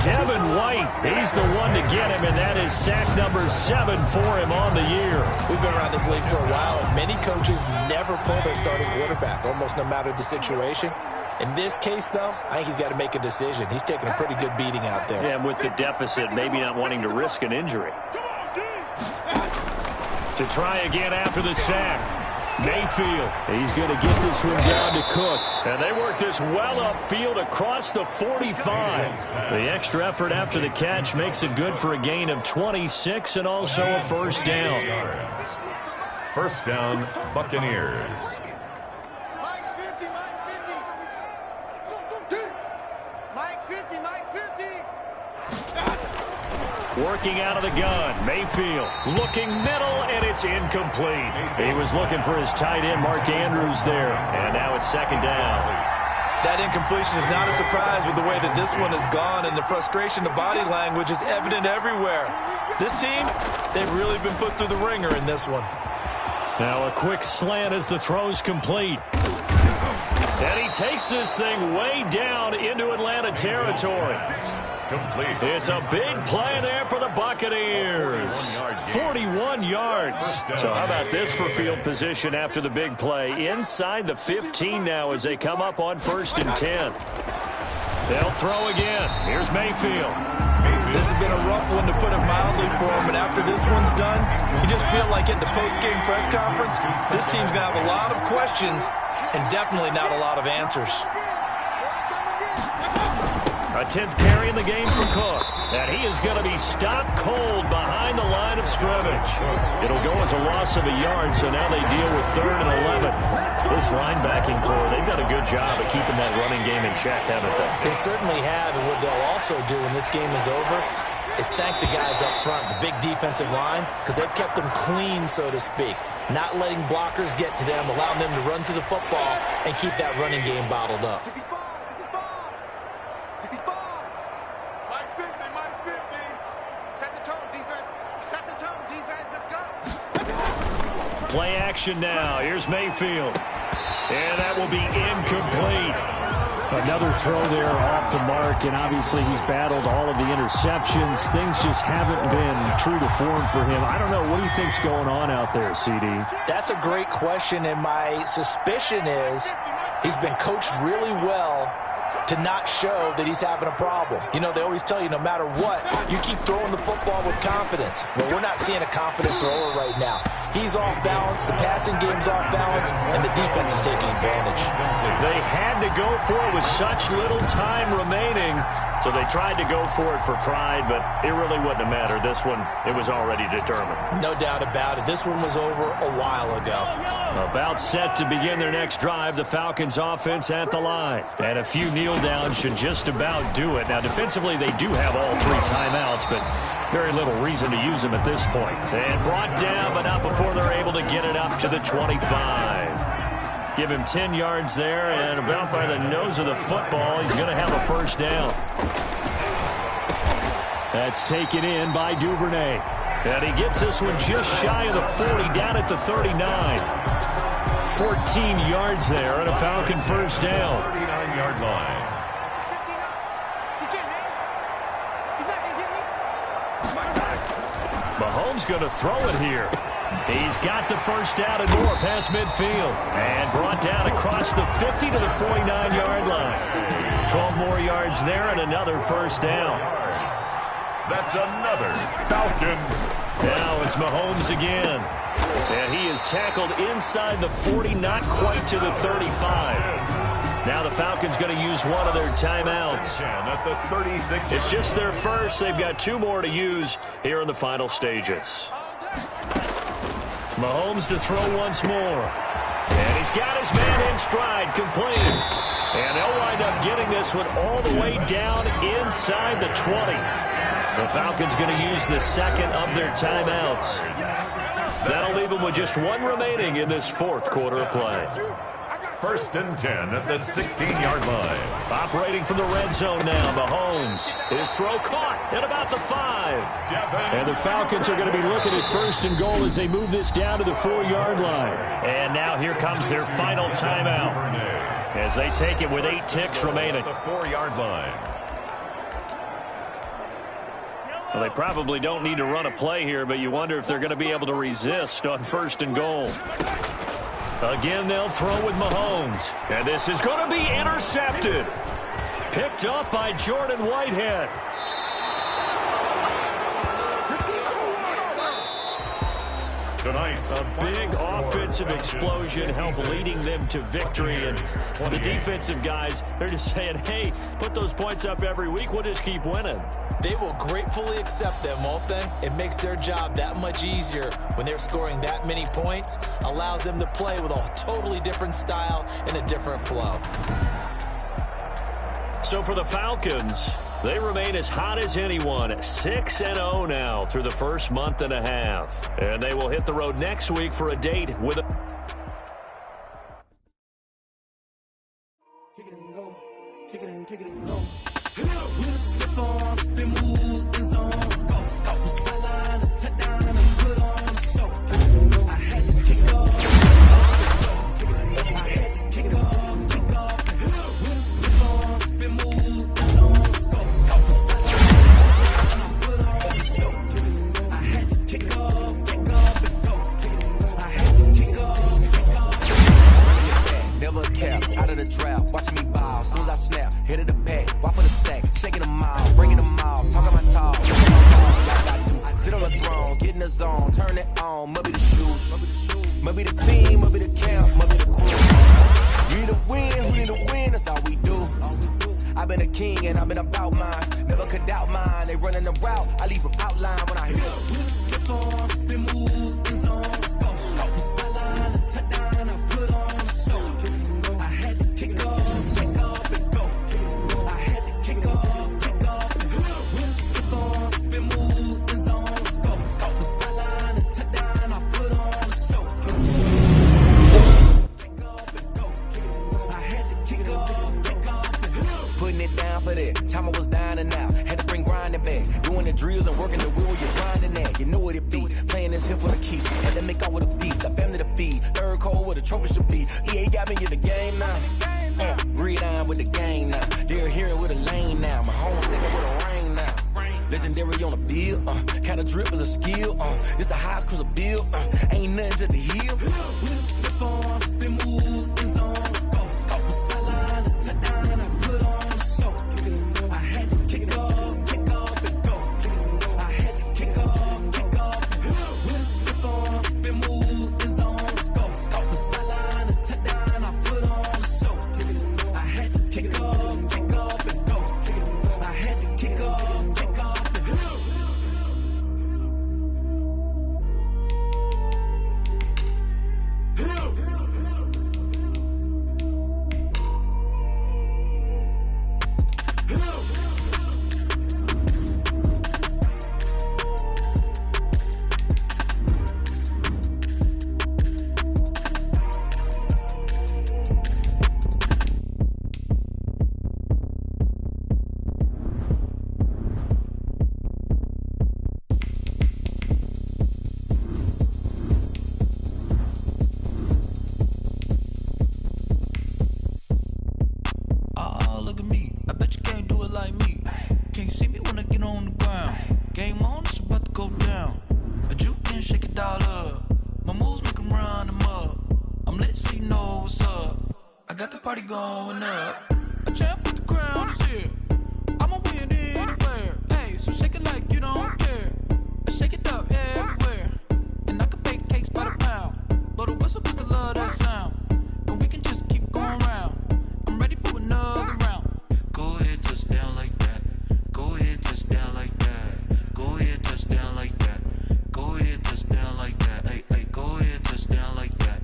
Devin White, he's the one to get him, and that is sack number 7 for him on the year. We've been around this league for a while, and many coaches never pull their starting quarterback, almost no matter the situation. In this case, though, I think he's got to make a decision. He's taking a pretty good beating out there. Yeah, and with the deficit, maybe not wanting to risk an injury. To try again after the sack. Mayfield, he's going to get this one down to Cook. And they work this well upfield across the 45. The extra effort after the catch makes it good for a gain of 26 and also a first down. First down, Buccaneers. Mike's 50, Mike's 50. Mike 50, Mike 50. Working out of the gun, Mayfield looking middle, and it's incomplete. He was looking for his tight end, Mark Andrews, there. And now it's 2nd down. That incompletion is not a surprise with the way that this one has gone, and the frustration, the body language is evident everywhere. This team, they've really been put through the ringer in this one. Now a quick slant as the throw's complete. And he takes this thing way down into Atlanta territory. Complete. It's a big play there for the Buccaneers. 41 yards. So how about this for field position after the big play? Inside the 15 now as they come up on 1st and 10. They'll throw again. Here's Mayfield. This has been a rough one, to put it mildly, for him, and after this one's done, you just feel like at the post-game press conference, this team's going to have a lot of questions and definitely not a lot of answers. A 10th carry in the game for Cook. And he is going to be stopped cold behind the line of scrimmage. It'll go as a loss of a yard, so now they deal with 3rd and 11. This linebacking core, they've done a good job of keeping that running game in check, haven't they? They certainly have, and what they'll also do when this game is over is thank the guys up front, the big defensive line, because they've kept them clean, so to speak. Not letting blockers get to them, allowing them to run to the football and keep that running game bottled up. Play action now. Here's Mayfield. And that will be incomplete. Another throw there off the mark, and obviously he's battled all of the interceptions. Things just haven't been true to form for him. I don't know. What do you think's going on out there, CD? That's a great question, and my suspicion is he's been coached really well to not show that he's having a problem. You know, they always tell you no matter what, you keep throwing the football with confidence. But we're not seeing a confident thrower right now. He's off balance, the passing game's off balance, and the defense is taking advantage. They had to go for it with such little time remaining, so they tried to go for it for pride, but it really wouldn't have mattered. This one, it was already determined. No doubt about it. This one was over a while ago. About set to begin their next drive, the Falcons offense at the line. And a few kneel kneel down should just about do it. Now, defensively, they do have all 3 timeouts, but very little reason to use them at this point. And brought down, but not before they're able to get it up to the 25. Give him 10 yards there, and about by the nose of the football, he's going to have a first down. That's taken in by Duvernay. And he gets this one just shy of the 40, down at the 39. 14 yards there, and a Falcon first down. 39-yard line. Mahomes going to throw it here. He's got the first down and more past midfield. And brought down across the 50 to the 49-yard line. 12 more yards there and another first down. That's another Falcons. Now it's Mahomes again. And he is tackled inside the 40, not quite to the 35. Now the Falcons going to use one of their timeouts. At the 36. It's just their first. They've got 2 more to use here in the final stages. Mahomes to throw once more. And he's got his man in stride, complete. And they'll wind up getting this one all the way down inside the 20. The Falcons going to use the second of their timeouts. That'll leave them with just 1 remaining in this 4th quarter of play. 1st and 10 at the 16-yard line. Operating from the red zone now, Mahomes. His throw caught at about the 5. And the Falcons are going to be looking at 1st and goal as they move this down to the 4-yard line. And now here comes their final timeout as they take it with 8 ticks remaining. The 4-yard line. Well, they probably don't need to run a play here, but you wonder if they're going to be able to resist on 1st and goal. Again, they'll throw with Mahomes. And this is going to be intercepted. Picked up by Jordan Whitehead. Tonight, A big offensive explosion helped leading them to victory. And the defensive guys, they're just saying, hey, put those points up every week. We'll just keep winning. They will gratefully accept them, won't they? It makes their job that much easier when they're scoring that many points. Allows them to play with a totally different style and a different flow. So for the Falcons, they remain as hot as anyone, 6-0 now through the first month and a half. And they will hit the road next week for a date with a... Kick it and go. Kick it and go. We'll step on, spin, move, and zone. Go, sideline, a touchdown, and put on a show. I had to kick off. We'll step on, spin, move, and zone. Go, sideline, and put on a show. I had to kick off, and go. I had to kick off. Never cap, out of the drought, watching me ball. As soon as I snap, hit it the pack, walk for the sack, shaking them out, bringing them out, talking my talk, like I do. Sit on the throne, get in the zone, turn it on, must be the shoes, must be the team, must be the camp, must be the crew. You need to win, who need to win, that's all we do. I've been a king and I've been about mine, never could doubt mine. They running the route, I leave them outline when I hit. We'll step on, spin, move, and zone, go from sideline to touchdown, I put on a show. I had to kick off, and go. I had to kick off, we'll step on, spin, move, and zone, go from sideline to touchdown, I put on a show. Kick off and go. I had to kick off, putting it down for that. Time I was down and out, had to bring grinding back. Doing the drills and working the wheel, you're grinding that. You know what it be, playing this here for the keeps. Had to make out with a feast, a family to feed. Third cold where the trophy should be. EA got me in the game now. Breed on with the game now. They're hearing with a lane now. My home second with a rain now. Legendary on the field, kind of drip is a skill. This the highest cruiser bill, ain't nothing just the heel. We'll step on, spin, move, and zone, go from sideline to touchdown, I put on a show. I had to kick off, and go. I had to kick off, we'll step on, spin, move, and zone, go from sideline to touchdown, I put on a show. I had to kick off, and go. I had to kick off, and go. I bet you can't do it like me. Can't see me when I get on the ground. Game on, it's about to go down. A juke and shake it all up. My moves make them run them up. I'm lit so you know what's up. I got the party going up. A champ with the crown is here. I'ma win anywhere. Hey, so shake it like you don't care. I shake it up everywhere. And I can bake cakes by the pound. Blow the whistle cause I love that sound. And we can just keep going round. I'm ready for another round. Go ahead, touch down like that. Go ahead, touch down like that. Go ahead, touch down like that. Go ahead, touch down like that. Hey, hey, go ahead, touch down like that.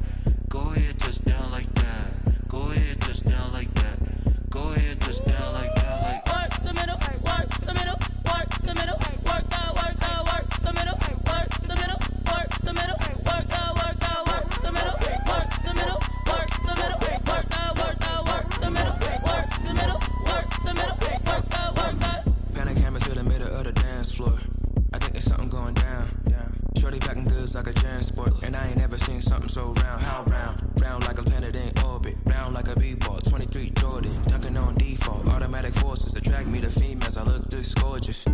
Go ahead, touch down like that. Go ahead, touch down like that. Go ahead, touch down like that. Like work the middle, work the middle, work the middle, work that, work that, work the middle, work the middle, work the middle, work that, work that, work the middle, work the middle, work the middle, work that, work that, work the middle, work the middle, work the middle, work that, work that. Pan a camera to the middle of the dance floor. I think there's something going down. Shorty packing goods like a transport, and I ain't never seen something so round. How round? Round like a planet in orbit, round like a b-ball. 23 Jordan, dunking on default. Automatic forces attract me to females. I look this gorgeous.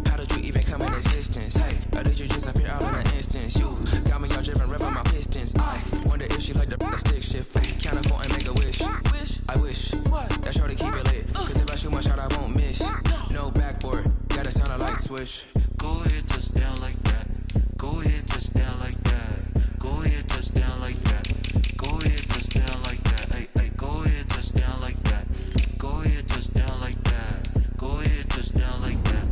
How did you even come in existence? Hey, or did you just appear out in an instance? You got me all driven, revving my pistons. I wonder if she like the stick shift. Count a 4 and make a wish. I wish that shorty keep it lit. Cause if I shoot my shot, I won't miss. No backboard, gotta sound a light switch. go ahead, touch down like that. Go ahead, touch down like that. Go ahead, touch down like that. Go ahead, touch down like that. Hey, hey, go ahead, touch down like that. Go ahead, touch down like that. Go ahead, touch down like that.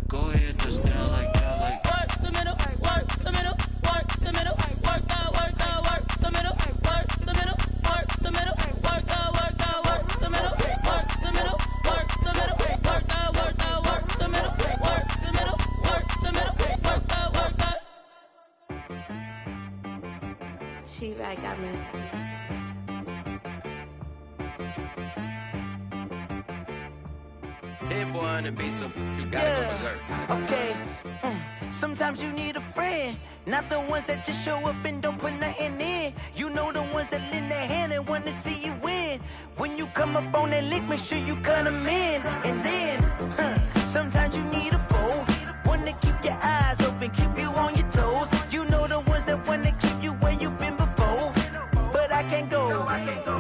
Go ahead, touch down like that. Like work the middle, work the middle, work the middle, work that, work that, work the middle, work the middle, work the middle, work that, work that, work the middle, work the middle, work the middle, work that, work that, work the middle, work the middle, work the middle, work that, work that. She right got me. Hit boy on the beat, so you gotta go berserk. Okay. Sometimes you need a friend, not the ones that just show up and don't put nothing in. You know the ones that lend their hand and wanna see you win. When you come up on that lick, make sure you cut them in. And then, sometimes you need a foe, one to keep your eyes open, keep you on your toes. You know the ones that wanna keep you where you've been before. But I can't go,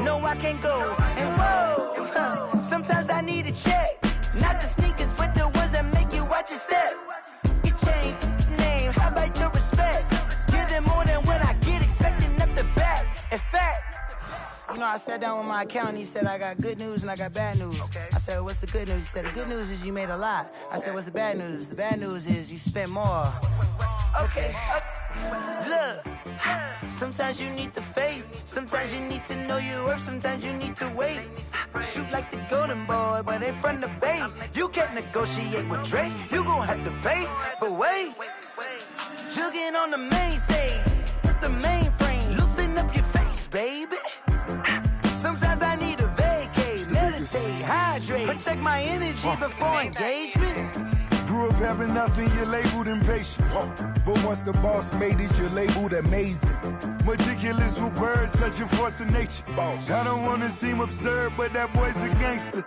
no I can't go. And whoa, sometimes I need a check. Not the sneakers, but the ones that make you watch your step. You change name, how about your respect? Give them more than what I get, expecting up the back. In fact, you know, I sat down with my accountant, he said, I got good news and I got bad news. I said, what's the good news? He said, the good news is you made a lot. I said, what's the bad news? The bad news is you spent more. Okay. Look, sometimes you need the faith, sometimes you need to know your worth, sometimes you need to wait. Shoot like the golden boy, but in front of the bay. You can't negotiate with Drake, you gon' have to pay. But wait, jugging on the main stage, with the mainframe, loosen up your face, baby. Sometimes I need a vacate, meditate, hydrate, protect my energy before engagement. Grew up having nothing, you're labeled impatient. But once the boss made it, you're labeled amazing. Meticulous with words, such a force of nature. I don't wanna seem absurd, but that boy's a gangster.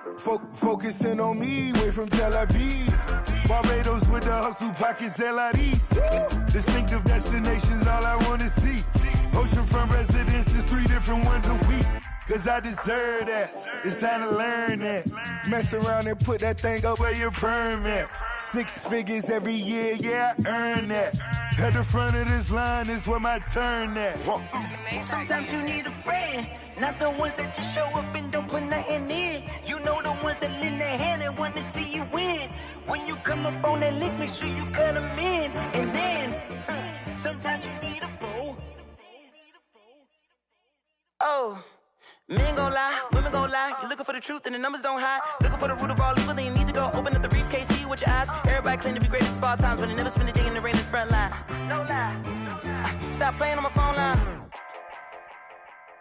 Focusing on me, way from Tel Aviv. Barbados with the hustle pockets, LIDs. Distinctive destinations, all I wanna see. Oceanfront residences, 3 different ones a week. Cause I deserve that, it's time to learn that. Mess around and put that thing up where your perm at. 6 figures every year, yeah, I earn that. At the front of this line is where my turn at. Sometimes you need a friend, not the ones that just show up and don't put nothing in. You know the ones that lend their hand and want to see you win. When you come up on that lick, make sure you cut them in. And then, sometimes you need a foe. Oh. Men gon' lie, women gon' lie. You're looking for the truth and the numbers don't hide. Looking for the root of all evil, then you need to go open up the briefcase, see with your eyes. Everybody claim to be greatest of all times, but they never spend a day in the rain in the front line. No lie. Stop playing on my phone line.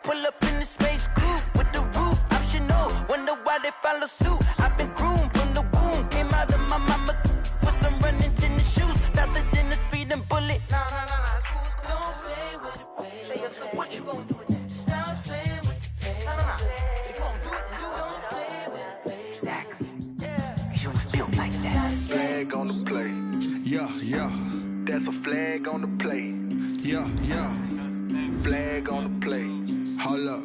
Pull up in the space coupe with the roof optional. Wonder why they follow suit. I've been groomed from the womb, came out of my mama with some running tennis shoes, faster than the speeding bullet. Nah, it's cool, it's cool. Don't play with it, baby. Say so what you gon' do with it? Stop playing with it. If you gon' do it, then don't play with it, baby. Exactly. That's a flag on the play. Yeah. Flag on the play. Hold up.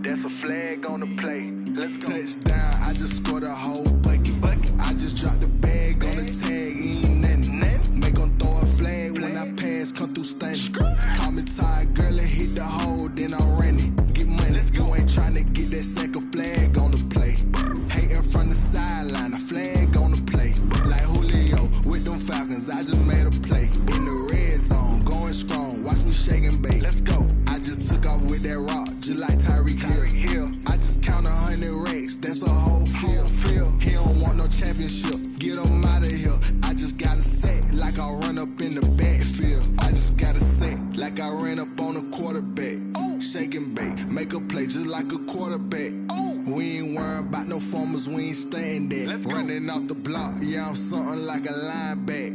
That's a flag on the play. Let's go. Touchdown, I just scored a whole bucket. I just dropped the bag on the tag, ain't nothing. Make 'em throw a flag when I pass, come through stunning. Call me tired, girl, and hit the hole, then I'm running. Get money, you ain't tryna get that second flag on the play. Hating from the sideline, a flag on the play. Like Julio with them Falcons, I just made a play. In the red zone, going strong, watch me shake and bake. Let's go. I just took off with that rock, just like Tyreek Hill. I just count 100 racks, that's a whole field. He don't want no championship, get him out of here. I just got a set, like I run up in the backfield. I just got a set, like I ran up on a quarterback. Shake and bake, make a play just like a quarterback. We ain't worrying about no formers, we ain't staying there. Running off the block, yeah, I'm something like a lineback.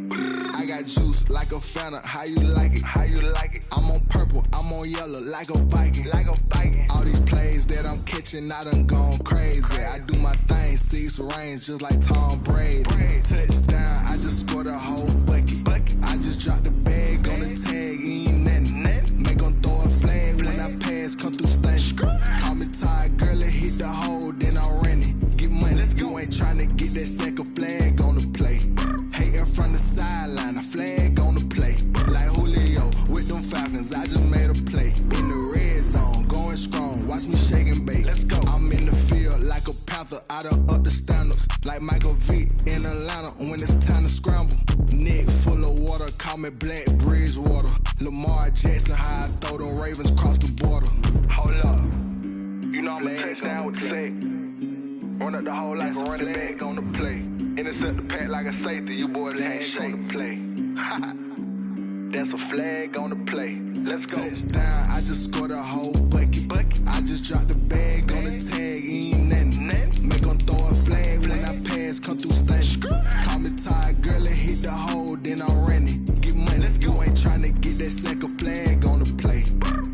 I got juice like a Fanta, how you like it? How you like it? I'm on purple, I'm on yellow, like a Viking. Like a Viking. All these plays that I'm catching, I done gone crazy. I do my thing, 6 range, just like Tom Brady. Touchdown, I just scored a whole bucket. I just dropped the bag on the tag, ain't nothing. Make 'em throw a flag when I pass, come through stunning. Call me tired, girl, and hit the hole, then I'm running. Get money, you ain't tryna get that second flag on the play. Hating from the sideline, a flag on the play. Like Julio with them Falcons, I just made a play. In the red zone, going strong, watch me shake and bake. Let's go. I'm in the field like a Panther, I done up the standards. Like Michael Vick in Atlanta when it's time to scramble. Neck full of water, call me Black Bridgewater. Lamar Jackson, how I throw them Ravens cross the border. Hold up. You know I'm a touchdown with the sack. Run up the hole like a running back on the play. Intercept the pack like a safety. You boys ain't shake the play. That's a flag on the play. Let's go. Touchdown, I just scored a whole bucket. I just dropped the bag on the tag, ain't nothing. Make 'em throw a flag when I pass, come through stunning. Call me tired, girl, and hit the hole, then I'm running. Get money, you ain't tryna get that second flag on the play.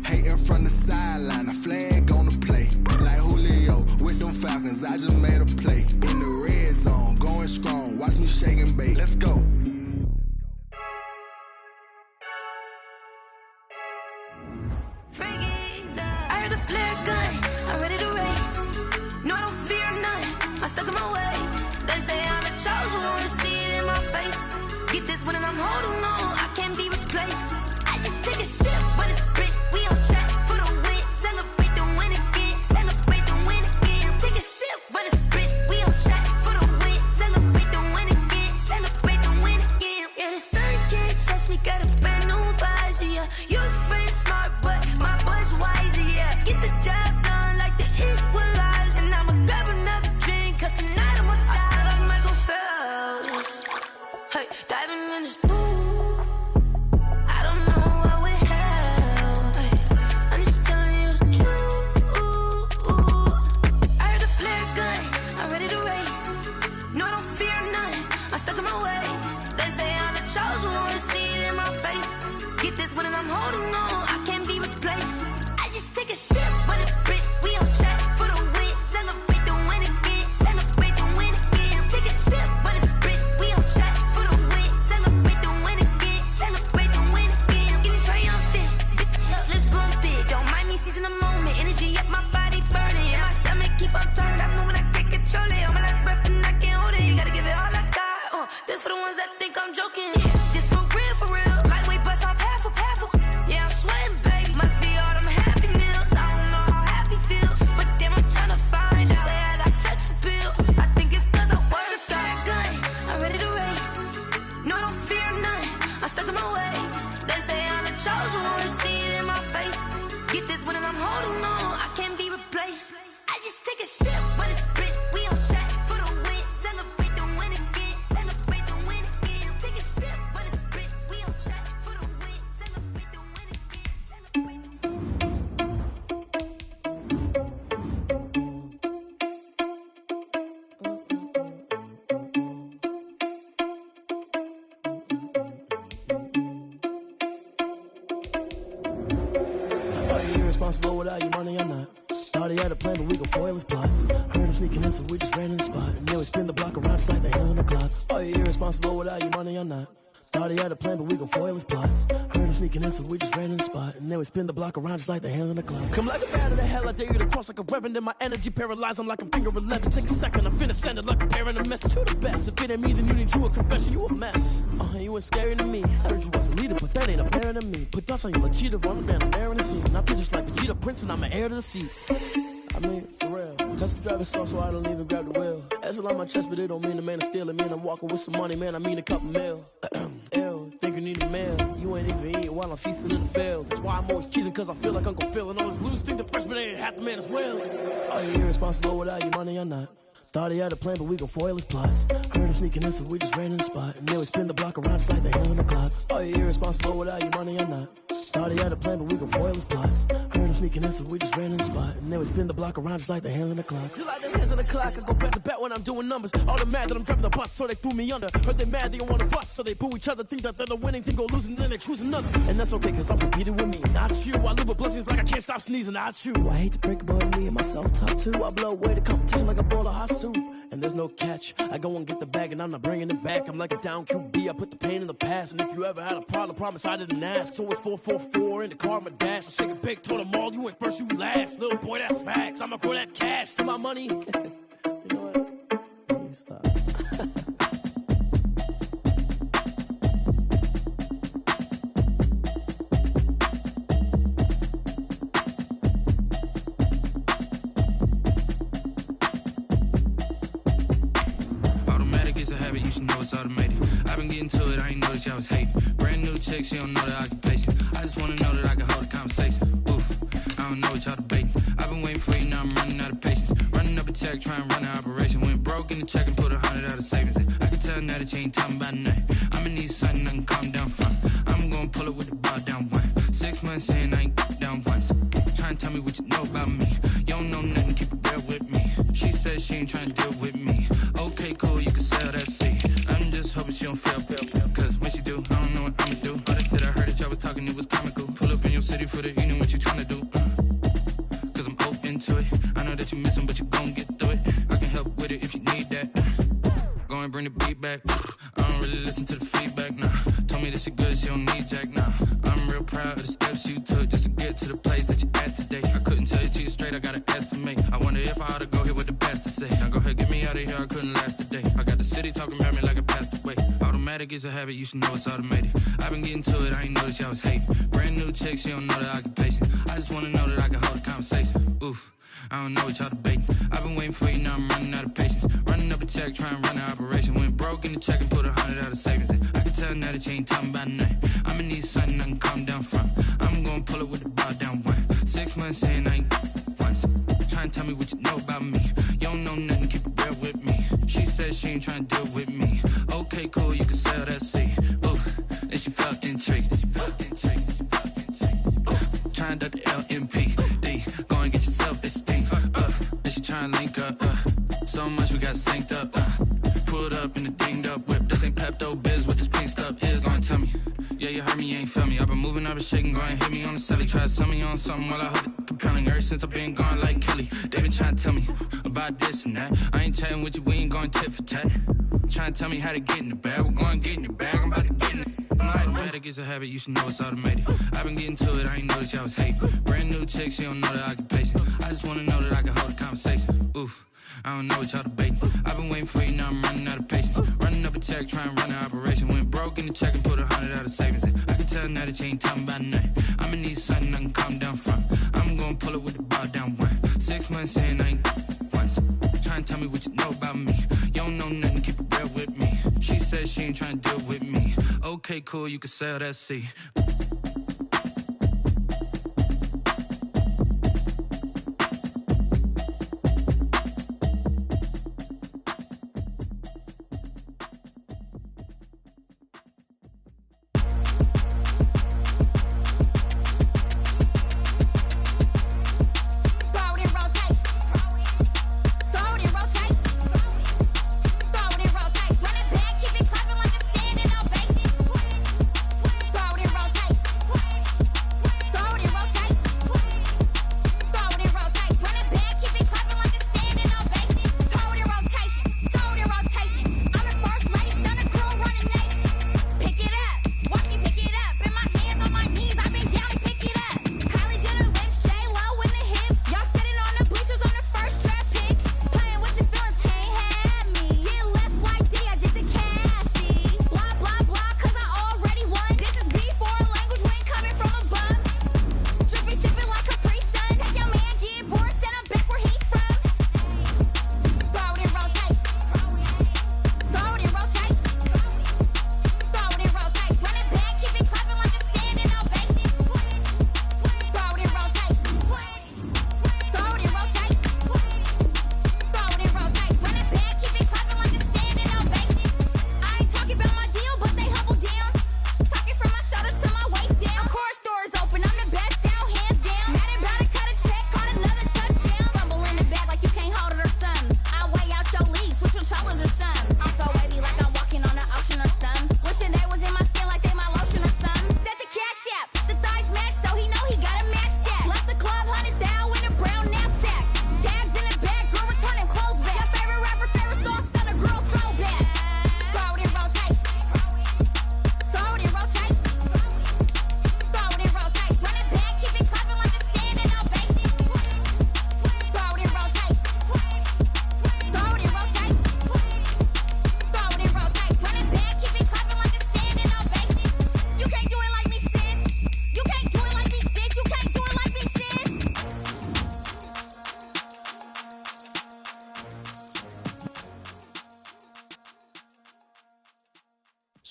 Hating from the sideline, a flag on the play. Like Julio with them Falcons, I just made a play. In the red zone, going strong, watch me shake and bake. Let's go. I heard the flare gun, I'm ready to race. No, I don't fear none, I'm stuck in my ways. They say I'm the chosen one, to see it in my face. Get this one and I'm holding on, I can't be replaced. I just take a sip, but it's split, we on track for the win. Celebrate the win again, celebrate the win again. Take a sip, but it's split, we on track for the win. Celebrate the win again, celebrate the win again. Yeah, the sun can't touch me, got a brand new visor, yeah. Your friend's smart, but my boy's wiser, yeah. Get the job done like the equalizer. And I'ma grab another drink, cause tonight I'ma die like Michael Phelps. Hey, diving in this pool, I don't know what we have. Hey, I'm just telling you the truth. I heard the flare gun, I'm ready to race. No, I don't fear none, I'm stuck in my ways. They say I'm the chosen one, to see it in my face. Get this one and I'm holding on, I can't be replaced. I just take a sip, but it's split, we on track for the win. Celebrate the win again, celebrate the win again. Take a sip, but it's split, we on track for the win. Celebrate the win again, celebrate the win again. Get it triumphant, let's bump it. Don't mind me seizing the moment, energy up my body burning. And my stomach keep up tossed, stop moving, I can't control it. On my last breath and I can't hold it, you gotta give it all I got. This for the ones that think I'm joking. This for real, lightweight bust off half a. Yeah, I'm sweating, babe, must be all them happy meals. I don't know how happy feels, but damn, I'm tryna find you. Say I got sex appeal, I think it's cause I work a fire gun, I'm ready to race. No, I don't fear none, I'm stuck in my ways. They say I'm the chosen one, to see it in my face. Get this one and I'm holding on, I can't be replaced. I just take a sip, but it's split, we on track for the win. Celebrate the win again, celebrate the win again. Take a sip, but it's split, we on track for the win. Celebrate the win again, celebrate the Are you irresponsible without your money or not? Thought he had a plan, but we gon' foil his plot. Heard him sneaking in, so we just ran in the spot. And then we spin the block around just like the hands on the clock. Are you irresponsible without your money or not? Thought he had a plan, but we gon' foil his plot. Heard him sneaking in, so we just ran in the spot. And then we spin the block around just like the hands on the clock. Come like a bat in the hell, I dare you to cross like a reverend. In my energy paralyzed, I'm like I'm finger 11. Take a second, I'm finna send it like a parent a message to the best. If it ain't me, then you need you a confession, you a mess. You ain't scary to me. Heard you was a leader, but that ain't apparent to me. Put dust on you like cheetah, run man, I'm airing the scene. I feel just like the Vegeta Prince, and I'm an heir to the seat. I mean, for real. Touch the driver's soft, so I don't even grab the wheel. That's a lot on my chest, but it don't mean the man is stealing. Mean I'm walking with some money, man, I mean a couple mil. Ew, think you need a meal. You ain't even eating while I'm feasting in the field. That's why I'm always cheesing, cause I feel like Uncle Phil. And all this loose think the freshman ain't half the man as well. Are you irresponsible without your money or not? Thought he had a plan, but we gon' foil his plot. Heard him sneaking in, so we just ran in the spot. And then we spin the block around just like the hands on the clock. Are you irresponsible without your money or not? Thought he had a plan, but we gon' foil his plot. Heard him sneaking in, so we just ran in the spot. And then we spin the block around just like the hands on the clock. Just like the hands on the clock, I go back to back when I'm doing numbers. All the mad that I'm driving the bus, so they threw me under. Heard they mad, they don't wanna bust, so they boo each other. Think that they're the winning team, go losing, then they choose another. And that's okay, cause I'm competing with me, not you. I live with blessings like I can't stop sneezing, not you. I hate to break about me and my self-talk too. I blow away the competition like a bowl of hot soup. And there's no catch. I go and get the bag and I'm not bringing it back. I'm like a down QB, I put the pain in the past. And if you ever had a problem, promise I didn't ask. So it's 444 in the car, my dash. I shake a big, told them all, you went first, you last. Little boy, that's facts. I'ma grow that cash to my money. You know what? Let me stop. Automated. I've been getting to it, I ain't noticed y'all was hating. Brand new chick, she don't know the occupation. I just wanna know that I can hold a conversation. Oof, I don't know what y'all debating. I've been waiting for you, now I'm running out of patience. Running up a check, trying to run an operation. Went broke in the check and put 100 out of savings in. I can tell now that you ain't talking about nothing. I'ma need something I can calm down from. I'm gonna pull it with the bar down one. 6 months in, I ain't down once. Trying to tell me what you know about me. You don't know nothing, keep it real with me. She says she ain't trying to deal with me. Okay, cool, you can sell that seat. Just hoping she don't fail, cause when she do, I don't know what I'ma do. All that I heard that y'all was talking, it was comical. Pull up in your city for the evening, what you tryna do? Cause I'm open to it. I know that you missing, but you gon' get through it. I can help with it if you need that. Go and bring the beat back. I don't really listen to the feedback, nah. Told me that she good, she don't need jack, nah. I'm real proud of the steps you took just to get to the place that you at today. I couldn't tell you to you straight, I gotta estimate. I wonder if I ought to go here with the best to say. Now go ahead, get me out of here, I couldn't last today. I got the city talking about me like I passed away. Automatic is a habit, you should know it's automated. I've been getting to it, I ain't noticed y'all was hating. Brand new chick, she don't know the occupation. I just wanna know that I can hold a conversation. Oof, I don't know what y'all debating. I've been waiting for you, now I'm running out of patience. Running up a check, trying to run an operation. Went broke in the check and put 100 out of savings in. I can tell now that you ain't talking about nothing. I'ma need something I can calm down from. I'm gonna pull it with the bar down one. 6 months in, I ain't once. Trying to tell me what you know about me. You don't know nothing, keep it real with me. She says she ain't trying to deal with me. Okay, cool, you can sell that seat. Ooh, and she felt intrigued. Trying to duck the LMPD. Go and get your self-esteem. And she trying to link up. So much we got synced up. Pulled up in the dinged up whip. This ain't Pepto-Biz, what this pink stuff is. Gonna tell me. Yeah, you heard me, you ain't felt me. I've been moving, I've been shaking, go and hit me on the celly. Try to sell me on something while I hold it compelling. Ever since I've been gone like Kelly. They been trying to tell me about this and that. I ain't chatting with you, we ain't going tit for tat. Trying to tell me how to get in the bag. We're going to get in the bag, I'm about to get in it. I'm like, automatic is a habit, you should know it's automated. I've been getting to it, I ain't noticed y'all was hating. Brand new chick, she don't know the occupation. I just wanna know that I can hold a conversation. Oof, I don't know what y'all debating. I've been waiting for you, now I'm running out of patience. Running up a check, trying to run an operation. Went broke in the check and put 100 out of savings in. I can tell now that you ain't talking about nothing. I'ma need something I can calm down from. I'm gonna pull it with the bar down one. 6 months in, I ain't once. Trying to tell me what you know about me. You don't know nothing, keep it real with me. She says she ain't trying to deal with me. Okay, cool, you can sell that seat. Rotation.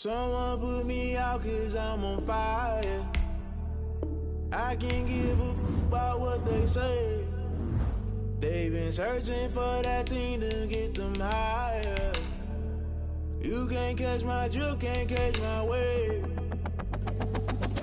Someone put me out 'cause I'm on fire. I can't give a about what they say. They've been searching for that thing to get them higher. You can't catch my drift, can't catch my wave.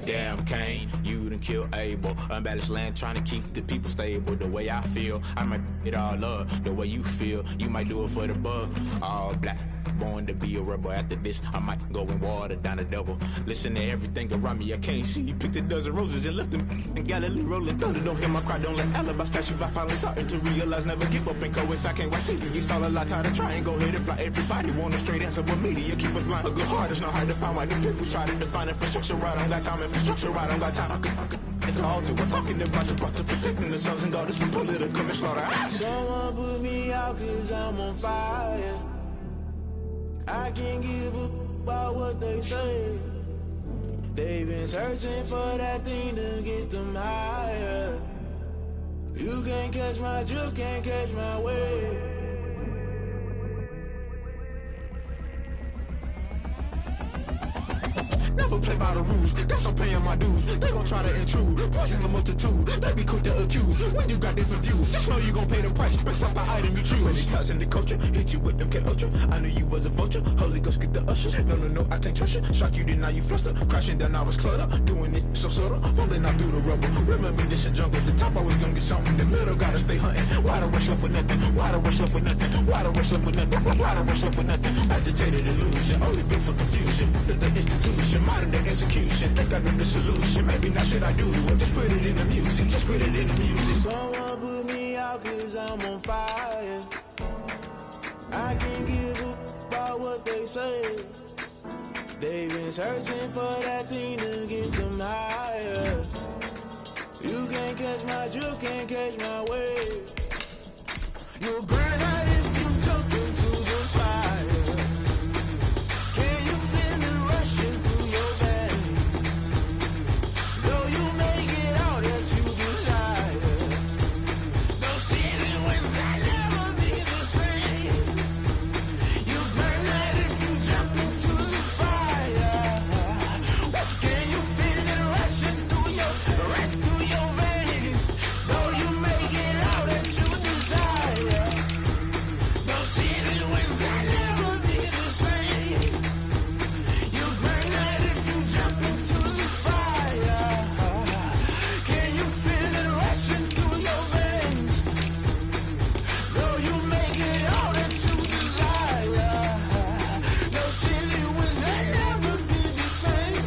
Damn, Kane, you done killed Abel. Unbalanced land, trying to keep the people stable. The way I feel, I might it all up. The way you feel, you might do it for the bug. All black, born to be a rebel. After this, I might go and water down the devil. Listen to everything around me, I can't see. Picked a dozen roses and left them in Galilee rolling thunder. Don't hear my cry, don't let alibis pass you. I finally starting to realize, never give up and coast. I can't watch TV, it's all a lot. Time to try and go ahead and fly. Everybody want a straight answer, but media keep us blind. A good heart is not hard to find. Why the people try to define infrastructure right? I don't got time, infrastructure right, I don't got time. I could talk to. We're talking about you, brought to protecting the sons and daughters from political and slaughter. Someone put me out 'cause I'm on fire. I can't give a about what they say. They've been searching for that thing to get them higher. You can't catch my drift, can't catch my wave. Never play by the rules, guess I'm paying my dues. They gon' try to intrude, poison the multitude. They be quick to accuse, when you got different views. Just know you gon' pay the price, based off the item you choose. Many times in the culture, hit you with MK Ultra. I knew you was a vulture, Holy Ghost get the ushers. No, I can't trust you. Shock you, then now you fluster. Crashing down, I was cluttered. Doing this so subtle, falling out through the rubble. Remember this a jungle, the top always gonna get something. The middle gotta stay hunting. Why the rush left for nothing? Why the rush left for nothing? Why the rush left for nothing? Why the rush left for nothing? Agitated illusion, only built for confusion. The institution, modern day execution. Think I know the solution. Maybe not shit I do. Just put it in the music. Just put it in the music. Someone put me out 'cause I'm on fire. I can't give a about what they say. They've been searching for that thing to get them higher. You can't catch my drift, can't catch my wave. You'll burn out if you jump into the fire. Can you feel it rushing through your veins? Though you make it out that you desire. No ceiling wins that never be the same. You burn out if you jump into the fire. Can you feel it rushing through your veins? Though you make it out that you desire. No ceiling wins that never be the same. You burn out if you jump into the fire. Can you feel it rushing through your veins? Though you make it out that you desire. No ceiling wins that never be the same.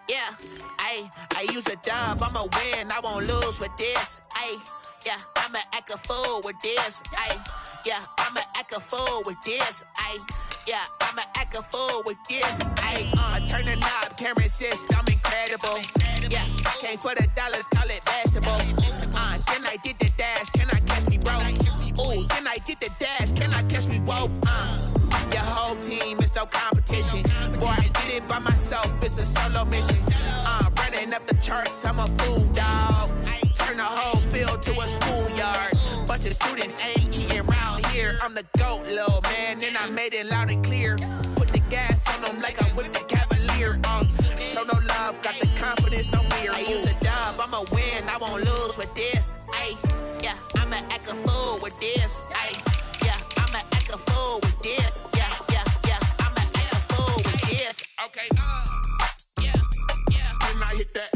Yeah, I use a dub, I'ma win, I won't lose with this. Yeah, I'ma act a fool with this. Yeah, I'ma act a fool with this. Yeah, I'ma act a fool with this. I turn the knob, camera assist, I'm incredible. Yeah, came for the dollars, call it vegetable. Then I did the dash, can I catch me, bro? Ooh, then I did the dash, can I catch me, whoa? Your whole team is no competition. Boy, I did it by myself, it's a solo mission. Running up the charts, I'm a fool, dog. Turn the whole field to a schoolyard. Bunch of students ain't eating round here. I'm the GOAT, little man, and I made it loud and clear. Put the gas on them like I'm with the Cavalier. Show no love, got the confidence, no fear. I use a dub, I'ma win, I won't lose with this. Yeah, I'ma act a fool with this. Yeah, I'ma act a fool with this. Yeah, I'ma act a fool with this. Okay. Then I hit that.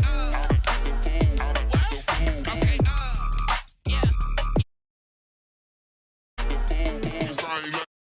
Okay.